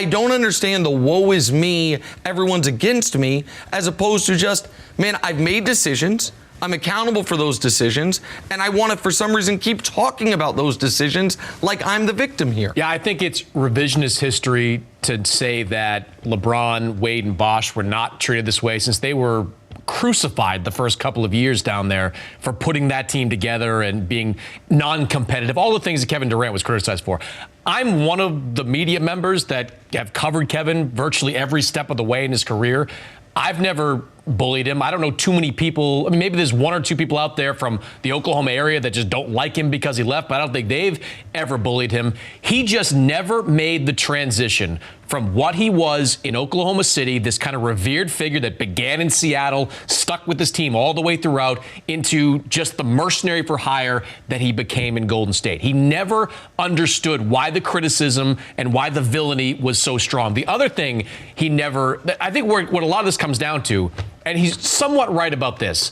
don't understand the woe is me, everyone's against me, as opposed to just, man, I've made decisions. I'm accountable for those decisions, and I want to, for some reason, keep talking about those decisions like I'm the victim here. Yeah, I think it's revisionist history to say that LeBron, Wade, and Bosh were not treated this way since they were crucified the first couple of years down there for putting that team together and being non-competitive, all the things that Kevin Durant was criticized for. I'm one of the media members that have covered Kevin virtually every step of the way in his career. I've never bullied him. I don't know too many people. I mean, maybe there's one or two people out there from the Oklahoma area that just don't like him because he left, but I don't think they've ever bullied him. He just never made the transition from what he was in Oklahoma City, this kind of revered figure that began in Seattle, stuck with his team all the way throughout, into just the mercenary for hire that he became in Golden State. He never understood why the criticism and why the villainy was so strong. The other thing I think what a lot of this comes down to, and he's somewhat right about this,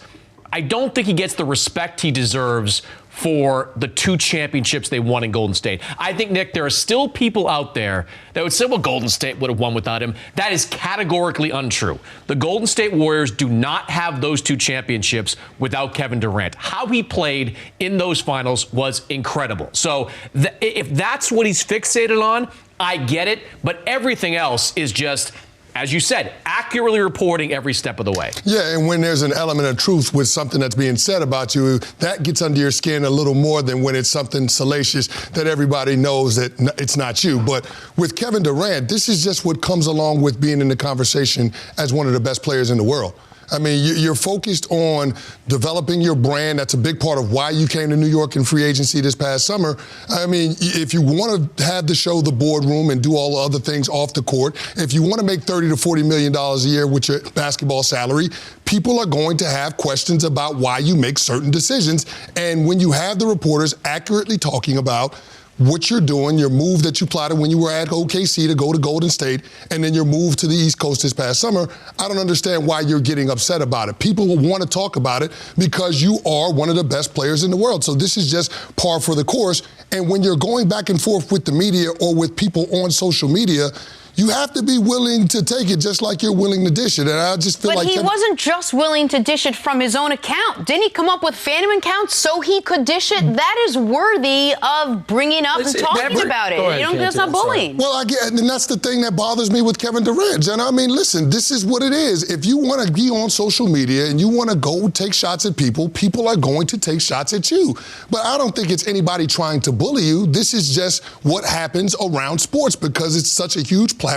I don't think he gets the respect he deserves for the 2 championships they won in Golden State. I think, Nick, there are still people out there that would say, well, Golden State would have won without him. That is categorically untrue. The Golden State Warriors do not have those 2 championships without Kevin Durant. How he played in those finals was incredible. So if that's what he's fixated on, I get it. But everything else is just, as you said, accurately reporting every step of the way. Yeah, and when there's an element of truth with something that's being said about you, that gets under your skin a little more than when it's something salacious that everybody knows that it's not you. But with Kevin Durant, this is just what comes along with being in the conversation as one of the best players in the world. I mean, you're focused on developing your brand. That's a big part of why you came to New York in free agency this past summer. I mean, if you want to have the show, the boardroom, and do all the other things off the court, if you want to make $30 to $40 million a year with your basketball salary, people are going to have questions about why you make certain decisions. And when you have the reporters accurately talking about what you're doing, your move that you plotted when you were at OKC to go to Golden State, and then your move to the East Coast this past summer, I don't understand why you're getting upset about it. People will want to talk about it because you are one of the best players in the world. So this is just par for the course. And when you're going back and forth with the media or with people on social media, you have to be willing to take it just like you're willing to dish it. And I just feel but like he wasn't just willing to dish it from his own account. Didn't he come up with fandom accounts so he could dish it? That is worthy of bringing up and talking about it. That's not bullying. Well, and that's the thing that bothers me with Kevin Durant. And I mean, listen, this is what it is. If you want to be on social media and you want to go take shots at people, people are going to take shots at you. But I don't think it's anybody trying to bully you. This is just what happens around sports because it's such a huge platform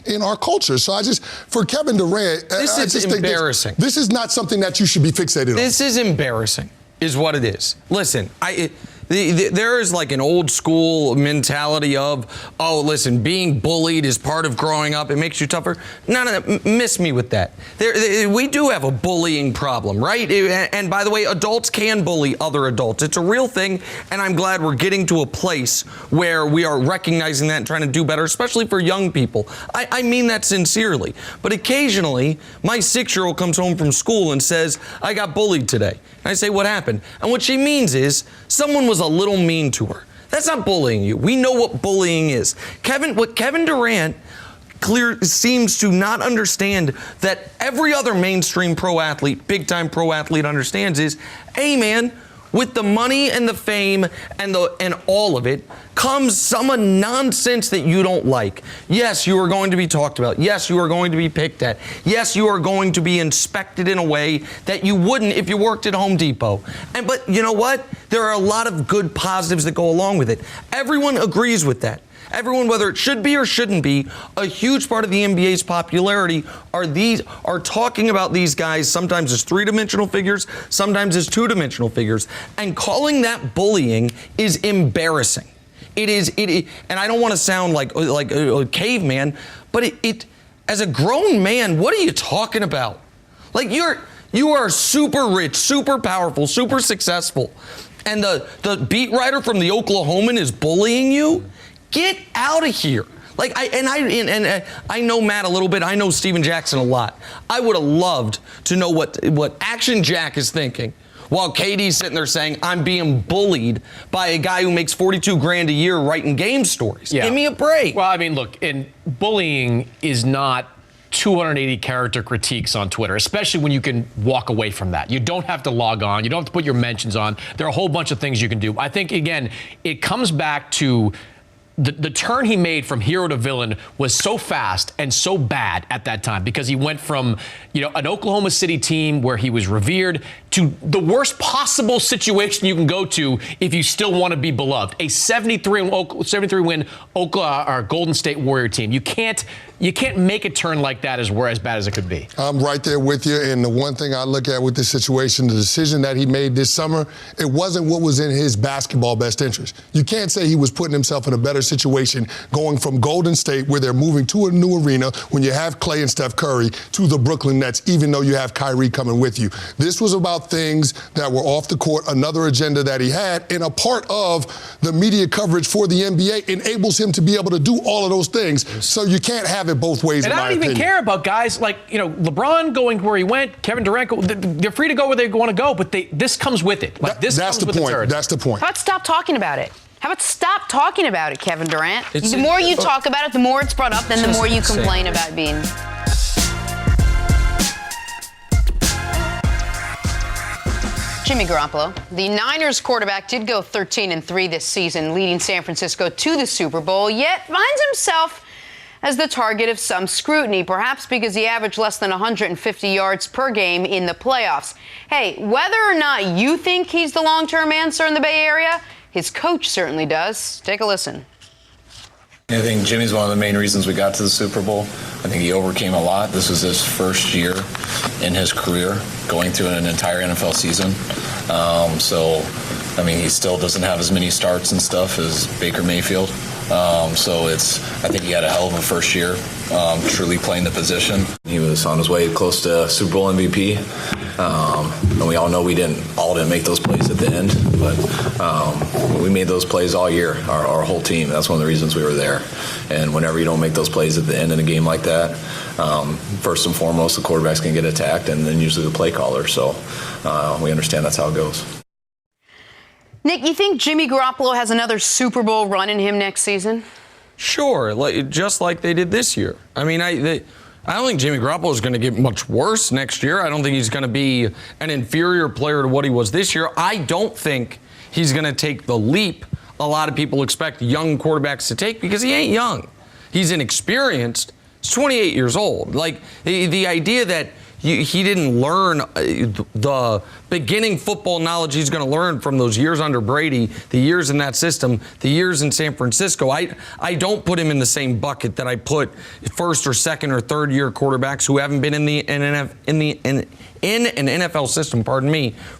in our culture. So for Kevin Durant, this is embarrassing. This is not something that you should be fixated on. This is embarrassing, is what it is. Listen, there is like an old school mentality of, oh, listen, being bullied is part of growing up. It makes you tougher. No, miss me with that. We do have a bullying problem, right? And by the way, adults can bully other adults. It's a real thing, and I'm glad we're getting to a place where we are recognizing that and trying to do better, especially for young people. I mean that sincerely. But occasionally, my 6-year-old comes home from school and says, I got bullied today. And I say, what happened? And what she means is, someone was a little mean to her. That's not bullying you. We know what bullying is. What Kevin Durant seems to not understand that every other mainstream pro athlete, big-time pro athlete understands is, hey, man, with the money and the fame and all of it comes some nonsense that you don't like. Yes, you are going to be talked about. Yes, you are going to be picked at. Yes, you are going to be inspected in a way that you wouldn't if you worked at Home Depot. But you know what? There are a lot of good positives that go along with it. Everyone agrees with that. Everyone, whether it should be or shouldn't be, a huge part of the NBA's popularity are talking about these guys sometimes as 3-dimensional figures, sometimes as 2-dimensional figures, and calling that bullying is embarrassing. It is, and I don't want to sound like a caveman, but it as a grown man, what are you talking about? Like you are super rich, super powerful, super successful, and the beat writer from the Oklahoman is bullying you. Get out of here. I know Matt a little bit. I know Steven Jackson a lot. I would have loved to know what Action Jack is thinking while KD's sitting there saying, I'm being bullied by a guy who makes $42,000 a year writing game stories. Yeah. Give me a break. Well, I mean, look, bullying is not 280 character critiques on Twitter, especially when you can walk away from that. You don't have to log on. You don't have to put your mentions on. There are a whole bunch of things you can do. I think, again, it comes back to the turn he made from hero to villain was so fast and so bad at that time, because he went from, an Oklahoma City team where he was revered to the worst possible situation you can go to if you still want to be beloved. A 73-win Golden State Warrior team. You can't make a turn like that as bad as it could be. I'm right there with you. And the one thing I look at with this situation, the decision that he made this summer, it wasn't what was in his basketball best interest. You can't say he was putting himself in a better situation going from Golden State, where they're moving to a new arena when you have Klay and Steph Curry, to the Brooklyn Nets, even though you have Kyrie coming with you. This was about things that were off the court, another agenda that he had, and a part of the media coverage for the NBA enables him to be able to do all of those things. So you can't have it both ways, and in my opinion. I don't even care about guys like, LeBron going where he went, Kevin Durant, they're free to go where they want to go, but this comes with it. That's the point. That's the point. How about stop talking about it? How about stop talking about it, Kevin Durant? The more you talk about it, the more it's brought up, then the more you complain about being. Jimmy Garoppolo, the Niners quarterback, did go 13-3 this season, leading San Francisco to the Super Bowl, yet finds himself as the target of some scrutiny, perhaps because he averaged less than 150 yards per game in the playoffs. Hey, whether or not you think he's the long-term answer in the Bay Area, his coach certainly does. Take a listen. I think Jimmy's one of the main reasons we got to the Super Bowl. I think he overcame a lot. This was his first year in his career going through an entire NFL season. He still doesn't have as many starts and stuff as Baker Mayfield. I think he had a hell of a first year, truly playing the position. He was on his way close to Super Bowl MVP. And we all know we didn't make those plays at the end, but we made those plays all year, our whole team. That's one of the reasons we were there. And whenever you don't make those plays at the end of a game like that, first and foremost, the quarterback's going to get attacked, and then usually the play caller. So we understand that's how it goes. Nick, you think Jimmy Garoppolo has another Super Bowl run in him next season? Sure, just like they did this year. I don't think Jimmy Garoppolo is going to get much worse next year. I don't think he's going to be an inferior player to what he was this year. I don't think he's going to take the leap a lot of people expect young quarterbacks to take, because he ain't young. He's inexperienced. He's 28 years old. The idea that he didn't learn the beginning football knowledge he's going to learn from those years under Brady, the years in that system, the years in San Francisco. I don't put him in the same bucket that I put first or second or third year quarterbacks who haven't been in an NFL system,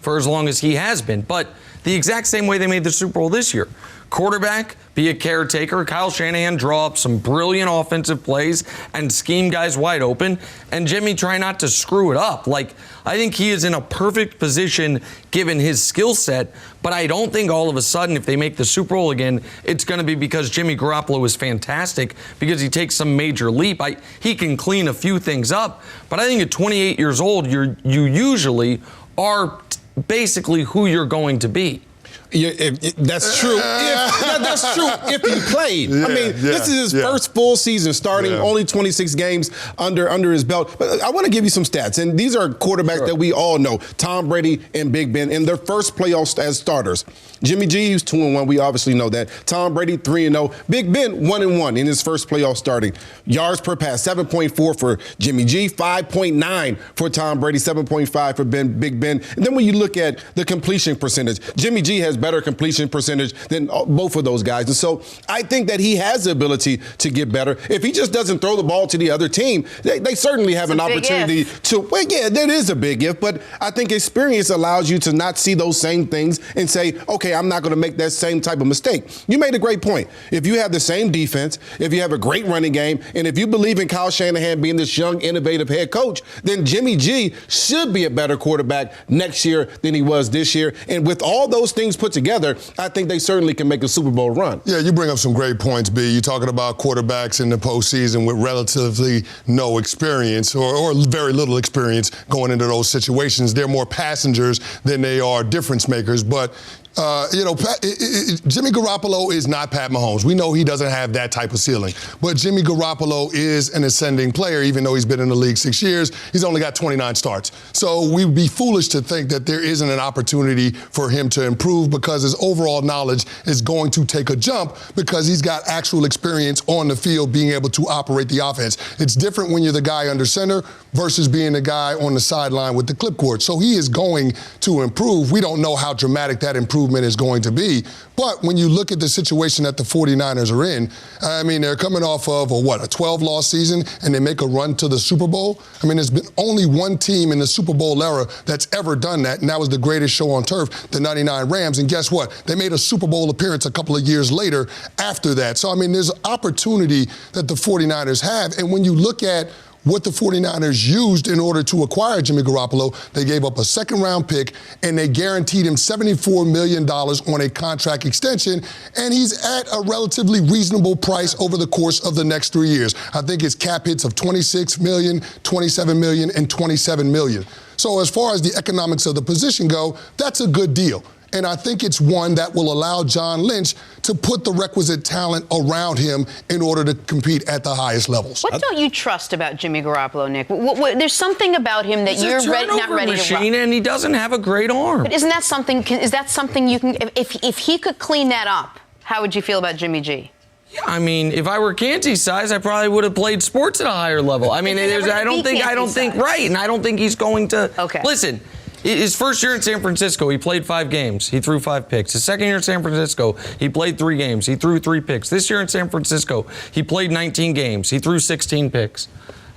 for as long as he has been. But the exact same way they made the Super Bowl this year. Quarterback, be a caretaker. Kyle Shanahan draw up some brilliant offensive plays and scheme guys wide open. And Jimmy try not to screw it up. I think he is in a perfect position given his skill set. But I don't think all of a sudden, if they make the Super Bowl again, it's going to be because Jimmy Garoppolo is fantastic, because he takes some major leap. He can clean a few things up. But I think at 28 years old, you usually are basically who you're going to be. That's true. That's true if he played. This is his first full season starting, only 26 games under his belt. But I want to give you some stats, and these are quarterbacks that we all know: Tom Brady and Big Ben in their first playoffs as starters. Jimmy G, who's 2-1, we obviously know that. Tom Brady, 3-0. Big Ben, 1-1 in his first playoff starting. Yards per pass, 7.4 for Jimmy G, 5.9 for Tom Brady, 7.5 for Big Ben. And then when you look at the completion percentage, Jimmy G has better completion percentage than both of those guys. And so I think that he has the ability to get better. If he just doesn't throw the ball to the other team, they certainly have an opportunity to, that is a big if, but I think experience allows you to not see those same things and say, okay, I'm not going to make that same type of mistake. You made a great point. If you have the same defense, if you have a great running game, and if you believe in Kyle Shanahan being this young, innovative head coach, then Jimmy G should be a better quarterback next year than he was this year. And with all those things put together, I think they certainly can make a Super Bowl run. Yeah, you bring up some great points, B. You're talking about quarterbacks in the postseason with relatively no experience or very little experience going into those situations. They're more passengers than they are difference makers. But Jimmy Garoppolo is not Pat Mahomes. We know he doesn't have that type of ceiling. But Jimmy Garoppolo is an ascending player, even though he's been in the league 6 years. He's only got 29 starts. So we'd be foolish to think that there isn't an opportunity for him to improve because his overall knowledge is going to take a jump because he's got actual experience on the field being able to operate the offense. It's different when you're the guy under center versus being the guy on the sideline with the clipboard. So he is going to improve. We don't know how dramatic that improvement is going to be. But when you look at the situation that the 49ers are in, I mean, they're coming off of a 12-loss season, and they make a run to the Super Bowl. I mean, there's been only one team in the Super Bowl era that's ever done that, and that was the greatest show on turf, the 99 Rams. And guess what? They made a Super Bowl appearance a couple of years later after that. So, I mean, there's an opportunity that the 49ers have. And when you look at what the 49ers used in order to acquire Jimmy Garoppolo, they gave up a second-round pick, and they guaranteed him $74 million on a contract extension, and he's at a relatively reasonable price over the course of the next 3 years. I think his cap hits of $26 million, $27 million, and $27 million. So as far as the economics of the position go, that's a good deal. And I think it's one that will allow John Lynch to put the requisite talent around him in order to compete at the highest levels. What don't you trust about Jimmy Garoppolo, Nick? There's something about him that you're not ready to run. And he doesn't have a great arm. But isn't that something? Is that something you can? If he could clean that up, how would you feel about Jimmy G? Yeah, I mean, if I were Canty's size, I probably would have played sports at a higher level. I mean, I don't think right, and I don't think he's going to. Okay. Listen. His first year in San Francisco, he played 5 games. He threw 5 picks. His second year in San Francisco, he played 3 games. He threw 3 picks. This year in San Francisco, he played 19 games. He threw 16 picks.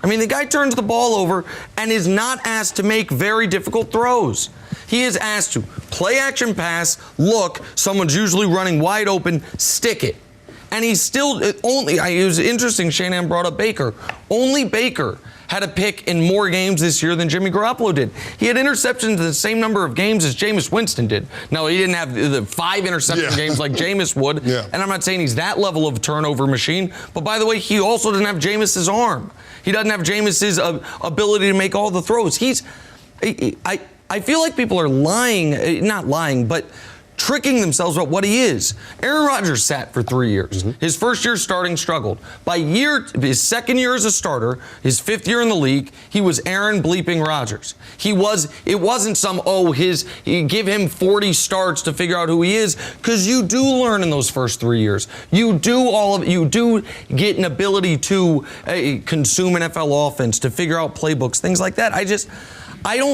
I mean, the guy turns the ball over and is not asked to make very difficult throws. He is asked to play action pass, look, someone's usually running wide open, stick it. And he's still it was interesting, Shanahan brought up Baker. Only Baker had a pick in more games this year than Jimmy Garoppolo did. He had interceptions the same number of games as Jameis Winston did. No, he didn't have the 5 interception games like Jameis would. Yeah. And I'm not saying he's that level of turnover machine. But by the way, he also doesn't have Jameis's arm. He doesn't have Jameis's ability to make all the throws. I feel like people are not lying, but tricking themselves about what he is. Aaron Rodgers sat for 3 years. Mm-hmm. His first year starting struggled. By his second year as a starter, his 5th year in the league, he was Aaron bleeping Rodgers. It wasn't some, you give him 40 starts to figure out who he is, because you do learn in those first 3 years. You do get an ability to consume NFL offense, to figure out playbooks, things like that. I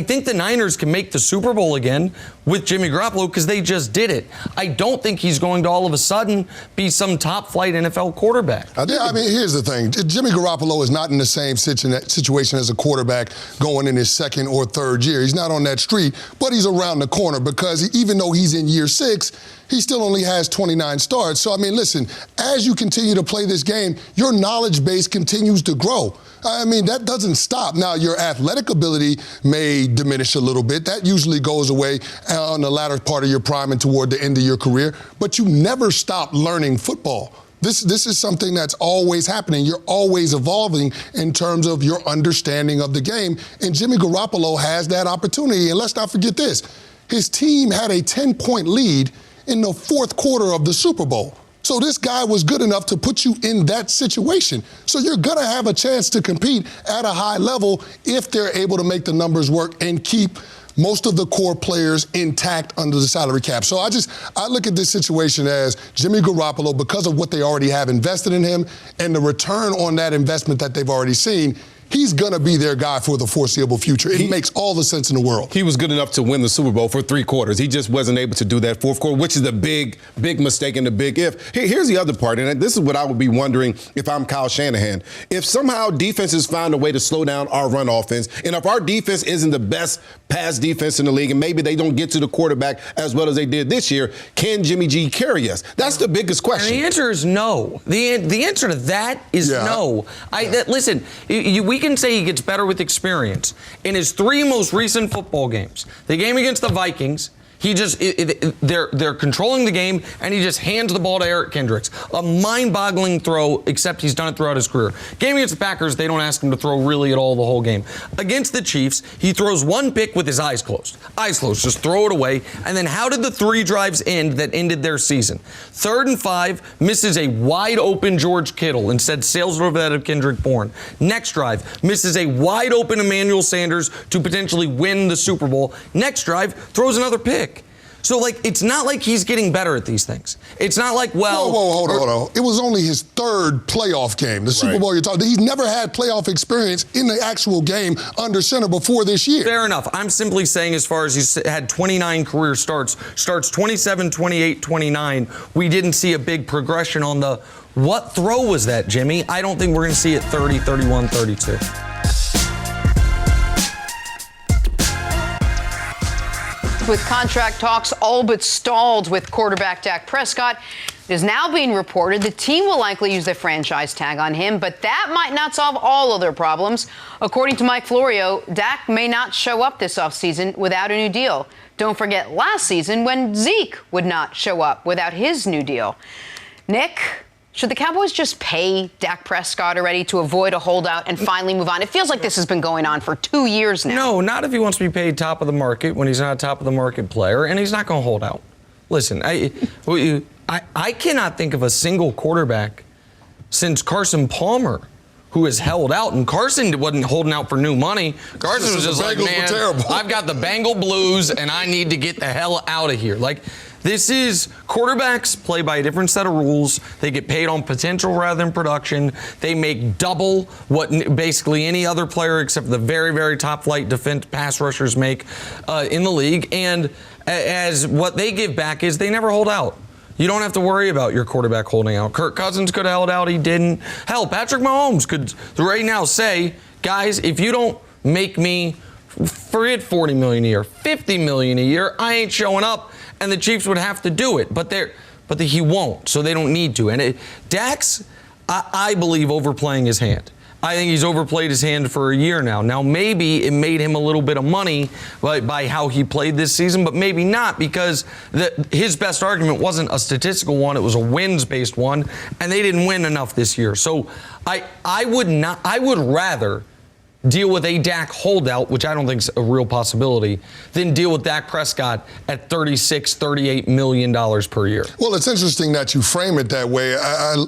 think the Niners can make the Super Bowl again with Jimmy Garoppolo because they just did it. I don't think he's going to all of a sudden be some top-flight NFL quarterback. I mean, here's the thing. Jimmy Garoppolo is not in the same situation as a quarterback going in his 2nd or 3rd year. He's not on that street, but he's around the corner because even though he's in year 6, he still only has 29 starts. So, I mean, listen, as you continue to play this game, your knowledge base continues to grow. I mean, that doesn't stop. Now, your athletic ability may diminish a little bit. That usually goes away on the latter part of your prime and toward the end of your career. But you never stop learning football. This is something that's always happening. You're always evolving in terms of your understanding of the game. And Jimmy Garoppolo has that opportunity. And let's not forget this. His team had a 10-point lead in the 4th quarter of the Super Bowl. So this guy was good enough to put you in that situation. So you're going to have a chance to compete at a high level if they're able to make the numbers work and keep most of the core players intact under the salary cap. So I look at this situation as Jimmy Garoppolo, because of what they already have invested in him and the return on that investment that they've already seen, he's going to be their guy for the foreseeable future. It makes all the sense in the world. He was good enough to win the Super Bowl for 3 quarters. He just wasn't able to do that 4th quarter, which is the big mistake and the big if. Here's the other part, and this is what I would be wondering if I'm Kyle Shanahan. If somehow defenses find a way to slow down our run offense, and if our defense isn't the best pass defense in the league, and maybe they don't get to the quarterback as well as they did this year, can Jimmy G carry us? That's the biggest question. And the answer is no. The answer to that is no. Listen, we can say he gets better with experience. In his 3 most recent football games, the game against the Vikings, They're controlling the game, and he just hands the ball to Eric Kendricks. A mind-boggling throw, except he's done it throughout his career. Game against the Packers, they don't ask him to throw really at all the whole game. Against the Chiefs, he throws one pick with his eyes closed. Eyes closed, just throw it away. And then how did the 3 drives end that ended their season? 3rd and 5, misses a wide-open George Kittle, instead sails over that of Kendrick Bourne. Next drive, misses a wide-open Emmanuel Sanders to potentially win the Super Bowl. Next drive, throws another pick. So, it's not like he's getting better at these things. It's not like, hold on. It was only his 3rd playoff game, the Super Bowl you're talking. He's never had playoff experience in the actual game under center before this year. Fair enough. I'm simply saying, as far as he's had 29 career starts 27, 28, 29, we didn't see a big progression on the, what throw was that, Jimmy? I don't think we're going to see it 30, 31, 32. With contract talks all but stalled with quarterback Dak Prescott, it is now being reported the team will likely use their franchise tag on him, but that might not solve all of their problems. According to Mike Florio, Dak may not show up this offseason without a new deal. Don't forget last season when Zeke would not show up without his new deal. Nick, should the Cowboys just pay Dak Prescott already to avoid a holdout and finally move on? It feels like this has been going on for 2 years now. No, not if he wants to be paid top of the market when he's not a top of the market player, and he's not going to hold out. Listen, I cannot think of a single quarterback since Carson Palmer who has held out, and Carson wasn't holding out for new money. Carson was just like, man, I've got the Bengal blues, and I need to get the hell out of here. This is, quarterbacks play by a different set of rules. They get paid on potential rather than production. They make double what basically any other player except the very, very top flight defense pass rushers make in the league. And as what they give back is they never hold out. You don't have to worry about your quarterback holding out. Kirk Cousins could have held out. He didn't. Hell, Patrick Mahomes could right now say, guys, if you don't make me forget $40 million a year, $50 million a year, I ain't showing up. And the Chiefs would have to do it, but he won't, so they don't need to. And Dak's, I believe, overplaying his hand. I think he's overplayed his hand for a year now. Now, maybe it made him a little bit of money by how he played this season, but maybe not, because his best argument wasn't a statistical one. It was a wins-based one, and they didn't win enough this year. So I would rather deal with a Dak holdout, which I don't think is a real possibility, than deal with Dak Prescott at $36, $38 million per year. Well, it's interesting that you frame it that way.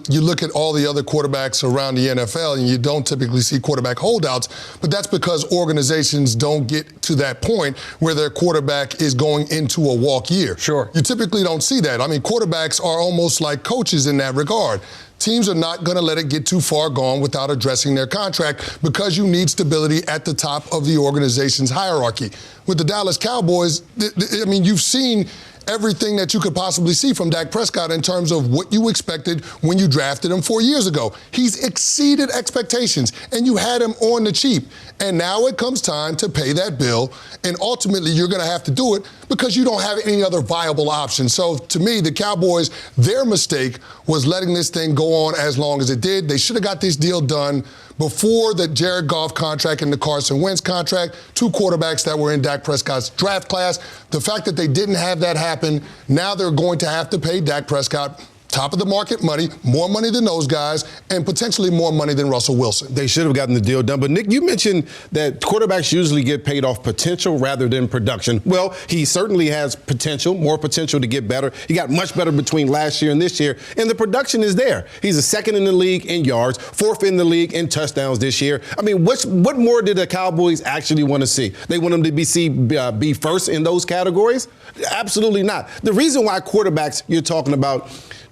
You look at all the other quarterbacks around the NFL, and you don't typically see quarterback holdouts, but that's because organizations don't get to that point where their quarterback is going into a walk year. Sure. You typically don't see that. I mean, quarterbacks are almost like coaches in that regard. Teams are not going to let it get too far gone without addressing their contract because you need stability at the top of the organization's hierarchy. With the Dallas Cowboys, I mean, you've seen everything that you could possibly see from Dak Prescott in terms of what you expected when you drafted him 4 years ago. He's exceeded expectations, and you had him on the cheap. And now it comes time to pay that bill, and ultimately you're going to have to do it because you don't have any other viable option. So to me, the Cowboys, their mistake was letting this thing go on as long as it did. They should have got this deal done before the Jared Goff contract and the Carson Wentz contract, 2 quarterbacks that were in Dak Prescott's draft class. The fact that they didn't have that happen, now they're going to have to pay Dak Prescott top of the market money, more money than those guys, and potentially more money than Russell Wilson. They should have gotten the deal done. But, Nick, you mentioned that quarterbacks usually get paid off potential rather than production. Well, he certainly has potential, more potential to get better. He got much better between last year and this year, and the production is there. He's a 2nd in the league in yards, 4th in the league in touchdowns this year. I mean, what more did the Cowboys actually want to see? They want him to be first in those categories? Absolutely not. The reason why quarterbacks you're talking about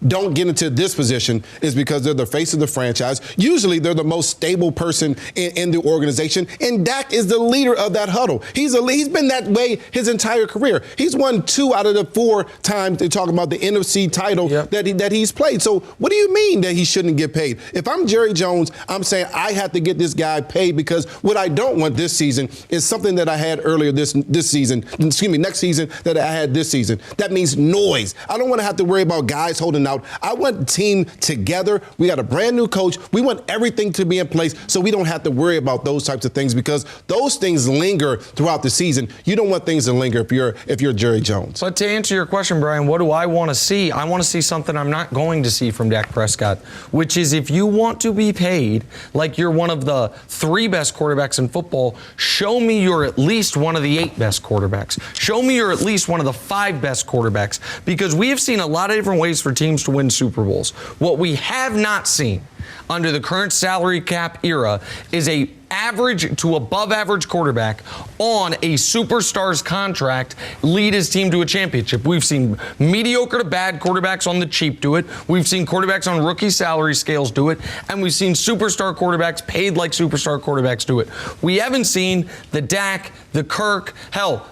don't get into this position is because they're the face of the franchise. Usually they're the most stable person in the organization, and Dak is the leader of that huddle. He's been that way his entire career. He's won 2 out of the 4 times they talk about the NFC title that he's played. So what do you mean that he shouldn't get paid? If I'm Jerry Jones, I'm saying I have to get this guy paid because what I don't want this season is something that I had earlier this season, next season that I had this season. That means noise. I don't want to have to worry about guys holding out out. I want the team together. We got a brand new coach. We want everything to be in place so we don't have to worry about those types of things because those things linger throughout the season. You don't want things to linger if you're Jerry Jones. But to answer your question, Brian, what do I want to see? I want to see something I'm not going to see from Dak Prescott, which is if you want to be paid like you're one of the 3 best quarterbacks in football, show me you're at least one of the 8 best quarterbacks. Show me you're at least one of the 5 best quarterbacks, because we have seen a lot of different ways for teams to win Super Bowls. What we have not seen under the current salary cap era is a average to above average quarterback on a superstar's contract lead his team to a championship. We've seen mediocre to bad quarterbacks on the cheap do it. We've seen quarterbacks on rookie salary scales do it. And we've seen superstar quarterbacks paid like superstar quarterbacks do it. We haven't seen the Dak, the Kirk, hell,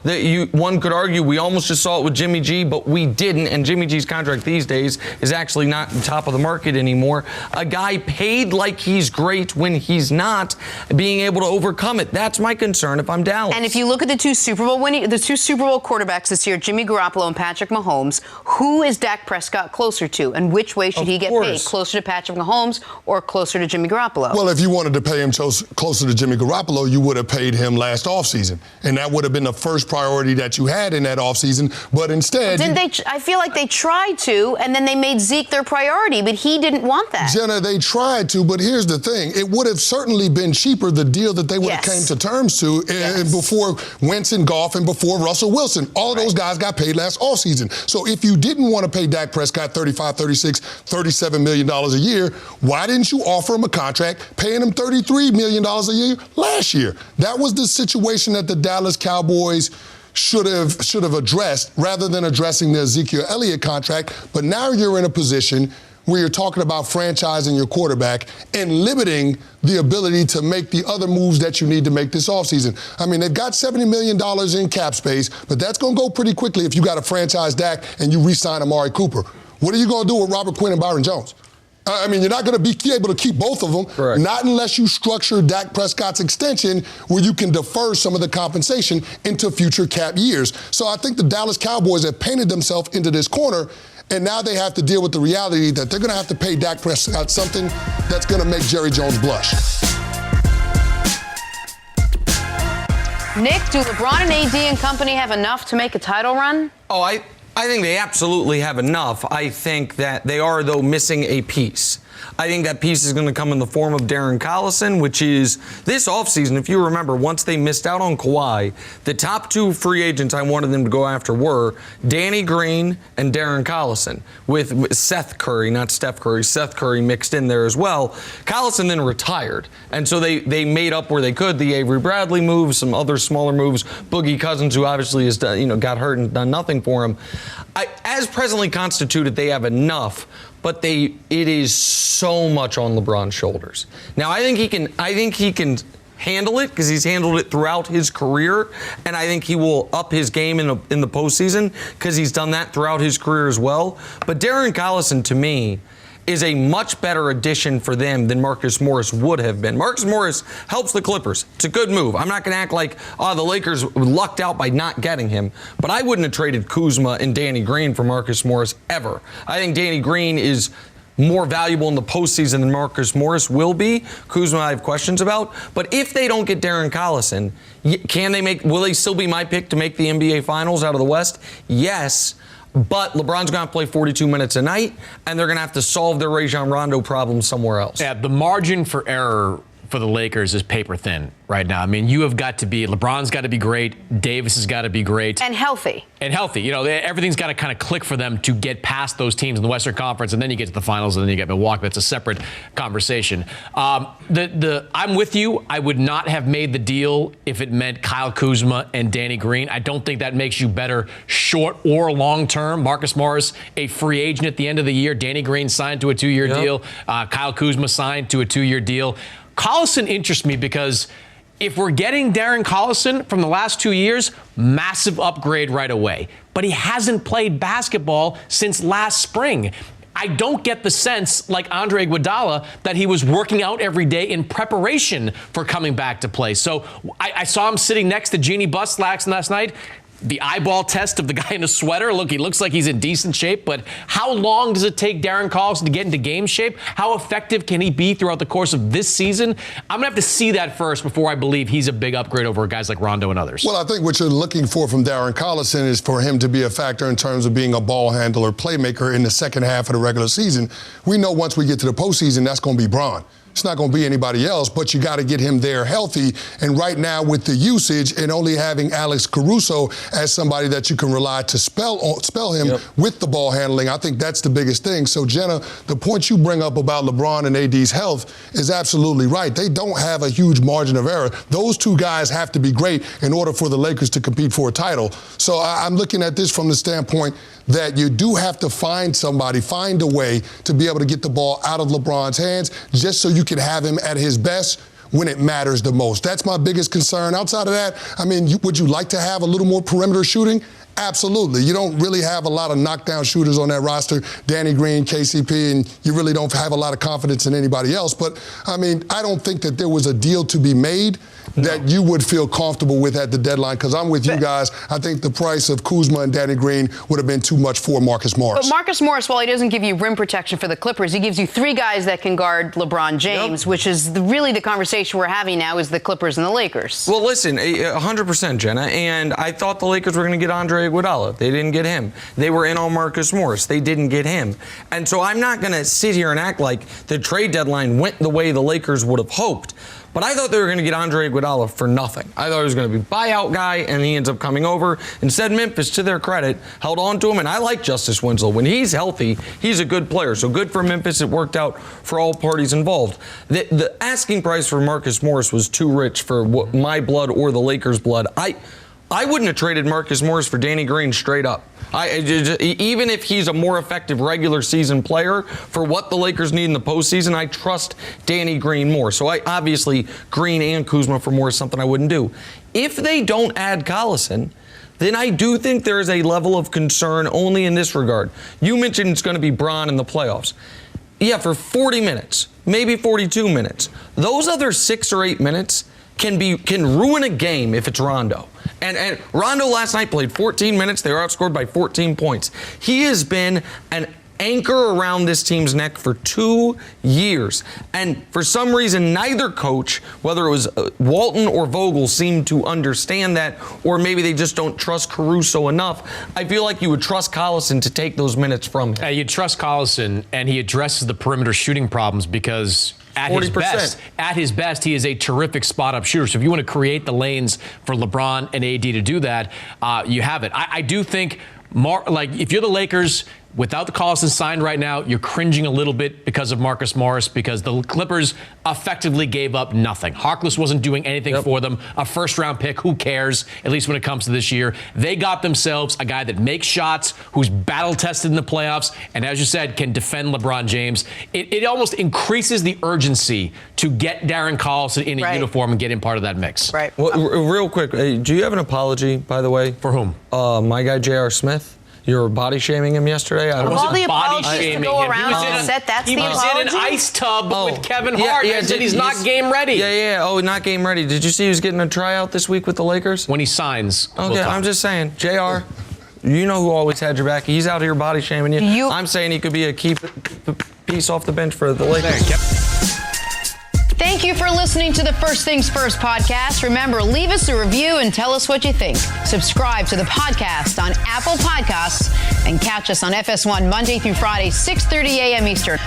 one could argue we almost just saw it with Jimmy G, but we didn't. And Jimmy G's contract these days is actually not top of the market anymore. A guy paid like he's great when he's not, being able to overcome it. That's my concern if I'm Dallas. And if you look at the 2 Super Bowl quarterbacks this year, Jimmy Garoppolo and Patrick Mahomes, who is Dak Prescott closer to, and which way should he get paid? Closer to Patrick Mahomes or closer to Jimmy Garoppolo? Well, if you wanted to pay him closer to Jimmy Garoppolo, you would have paid him last offseason, and that would have been the first priority that you had in that offseason. But instead, I feel like they tried to, and then they made Zeke their priority, but he didn't want that. Jenna, they tried to, but here's the thing: it would have certainly been cheaper, the deal that they would have came to terms to before Wentz and Goff and before Russell Wilson. All of those guys got paid last offseason. So if you didn't want to pay Dak Prescott $35, $36, $37 million a year, why didn't you offer him a contract paying him $33 million a year last year? That was the situation that the Dallas Cowboys should have addressed rather than addressing the Ezekiel Elliott contract. But now you're in a position where you're talking about franchising your quarterback and limiting the ability to make the other moves that you need to make this offseason. I mean, they've got $70 million in cap space, but that's going to go pretty quickly if you got to franchise Dak and you re-sign Amari Cooper. What are you going to do with Robert Quinn and Byron Jones? I mean, you're not going to be able to keep both of them, Correct. Not unless you structure Dak Prescott's extension where you can defer some of the compensation into future cap years. So I think the Dallas Cowboys have painted themselves into this corner, and now they have to deal with the reality that they're going to have to pay Dak Prescott something that's going to make Jerry Jones blush. Nick, do LeBron and AD and company have enough to make a title run? Oh, I think they absolutely have enough. I think that they are, though, missing a piece. I think that piece is going to come in the form of Darren Collison, which is this offseason. If you remember, once they missed out on Kawhi, the top 2 free agents I wanted them to go after were Danny Green and Darren Collison, with Seth Curry, not Steph Curry, Seth Curry mixed in there as well. Collison then retired, and so they made up where they could. The Avery Bradley moves, some other smaller moves, Boogie Cousins, who obviously has got hurt and done nothing for him. As presently constituted, they have enough. But it is so much on LeBron's shoulders. Now, I think he can handle it because he's handled it throughout his career, and I think he will up his game in the postseason because he's done that throughout his career as well. But Darren Collison, to me, is a much better addition for them than Marcus Morris would have been. Marcus Morris helps the Clippers. It's a good move. I'm not going to act like, the Lakers lucked out by not getting him. But I wouldn't have traded Kuzma and Danny Green for Marcus Morris ever. I think Danny Green is more valuable in the postseason than Marcus Morris will be. Kuzma I have questions about. But if they don't get Darren Collison, will they still be my pick to make the NBA Finals out of the West? Yes. But LeBron's going to play 42 minutes a night, and they're going to have to solve their Rajon Rondo problem somewhere else. Yeah, the margin for error for the Lakers is paper thin right now. I mean, LeBron's got to be great. Davis has got to be great. And healthy. Everything's got to kind of click for them to get past those teams in the Western Conference, and then you get to the finals, and then you get Milwaukee. That's a separate conversation. I'm with you. I would not have made the deal if it meant Kyle Kuzma and Danny Green. I don't think that makes you better short or long term. Marcus Morris, a free agent at the end of the year. Danny Green signed to a 2-year deal. Kyle Kuzma signed to a 2-year deal. Collison interests me because if we're getting Darren Collison from the last 2 years, massive upgrade right away. But he hasn't played basketball since last spring. I don't get the sense, like Andre Iguodala, that he was working out every day in preparation for coming back to play. So I saw him sitting next to Jeannie Buss last night. the eyeball test of the guy in a sweater. Look, he looks like he's in decent shape, but how long does it take Darren Collison to get into game shape? How effective can he be throughout the course of this season? I'm going to have to see that first before I believe he's a big upgrade over guys like Rondo and others. Well, I think what you're looking for from Darren Collison is for him to be a factor in terms of being a ball handler, playmaker in the second half of the regular season. We know once we get to the postseason, that's going to be Bron. It's not going to be anybody else, but you got to get him there healthy. And right now, with the usage and only having Alex Caruso as somebody that you can rely to spell him with the ball handling, I think that's the biggest thing. So, Jenna, the point you bring up about LeBron and AD's health is absolutely right. They don't have a huge margin of error. Those two guys have to be great in order for the Lakers to compete for a title. So I'm looking at this from the standpoint that you do have to find a way to be able to get the ball out of LeBron's hands just so you can have him at his best when it matters the most. That's my biggest concern. Outside of that, I mean, would you like to have a little more perimeter shooting? Absolutely. You don't really have a lot of knockdown shooters on that roster, Danny Green, KCP, and you really don't have a lot of confidence in anybody else. But, I mean, I don't think that there was a deal to be made that you would feel comfortable with at the deadline, because I'm with you guys. I think the price of Kuzma and Danny Green would have been too much for Marcus Morris. But Marcus Morris, while he doesn't give you rim protection for the Clippers, he gives you three guys that can guard LeBron James, which is really the conversation we're having now is the Clippers and the Lakers. Well, listen, 100%, Jenna, and I thought the Lakers were going to get Andre Iguodala. They didn't get him. They were in on Marcus Morris. They didn't get him. And so I'm not going to sit here and act like the trade deadline went the way the Lakers would have hoped. But I thought they were going to get Andre Iguodala for nothing. I thought it was going to be buyout guy, and he ends up coming over. Instead, Memphis, to their credit, held on to him, and I like Justice Winslow. When he's healthy, he's a good player. So good for Memphis. It worked out for all parties involved. The asking price for Marcus Morris was too rich for my blood or the Lakers' blood. I wouldn't have traded Marcus Morris for Danny Green straight up. Even if he's a more effective regular season player, for what the Lakers need in the postseason, I trust Danny Green more. So obviously, Green and Kuzma for more is something I wouldn't do. If they don't add Collison, then I do think there is a level of concern only in this regard. You mentioned it's going to be Bron in the playoffs. Yeah, for 40 minutes, maybe 42 minutes. Those other 6 or 8 minutes can ruin a game if it's Rondo. And Rondo last night played 14 minutes. They were outscored by 14 points. He has been an anchor around this team's neck for 2 years. And for some reason, neither coach, whether it was Walton or Vogel, seemed to understand that, or maybe they just don't trust Caruso enough. I feel like you would trust Collison to take those minutes from him. You trust Collison, and he addresses the perimeter shooting problems because at his best, he is a terrific spot-up shooter. So if you want to create the lanes for LeBron and AD to do that, you have it. I do think, if you're the Lakers, without the Collison signed right now, you're cringing a little bit because of Marcus Morris, because the Clippers effectively gave up nothing. Harkless wasn't doing anything for them. A first-round pick, who cares, at least when it comes to this year. They got themselves a guy that makes shots, who's battle-tested in the playoffs, and as you said, can defend LeBron James. It almost increases the urgency to get Darren Collison in a uniform and get him part of that mix. Right. Well, real quick, do you have an apology, by the way? For whom? My guy, J.R. Smith. You were body shaming him yesterday? All the apologies to go around on set, that's the apology? He was in an ice tub with Kevin Hart and said he's not game ready. Yeah. Oh, not game ready. Did you see he was getting a tryout this week with the Lakers? When he signs. Okay, I'm just saying. JR, you know who always had your back. He's out here body shaming you. I'm saying he could be a key piece off the bench for the Lakers. Thank you for listening to the First Things First podcast. Remember, leave us a review and tell us what you think. Subscribe to the podcast on Apple Podcasts and catch us on FS1 Monday through Friday, 6:30 a.m. Eastern.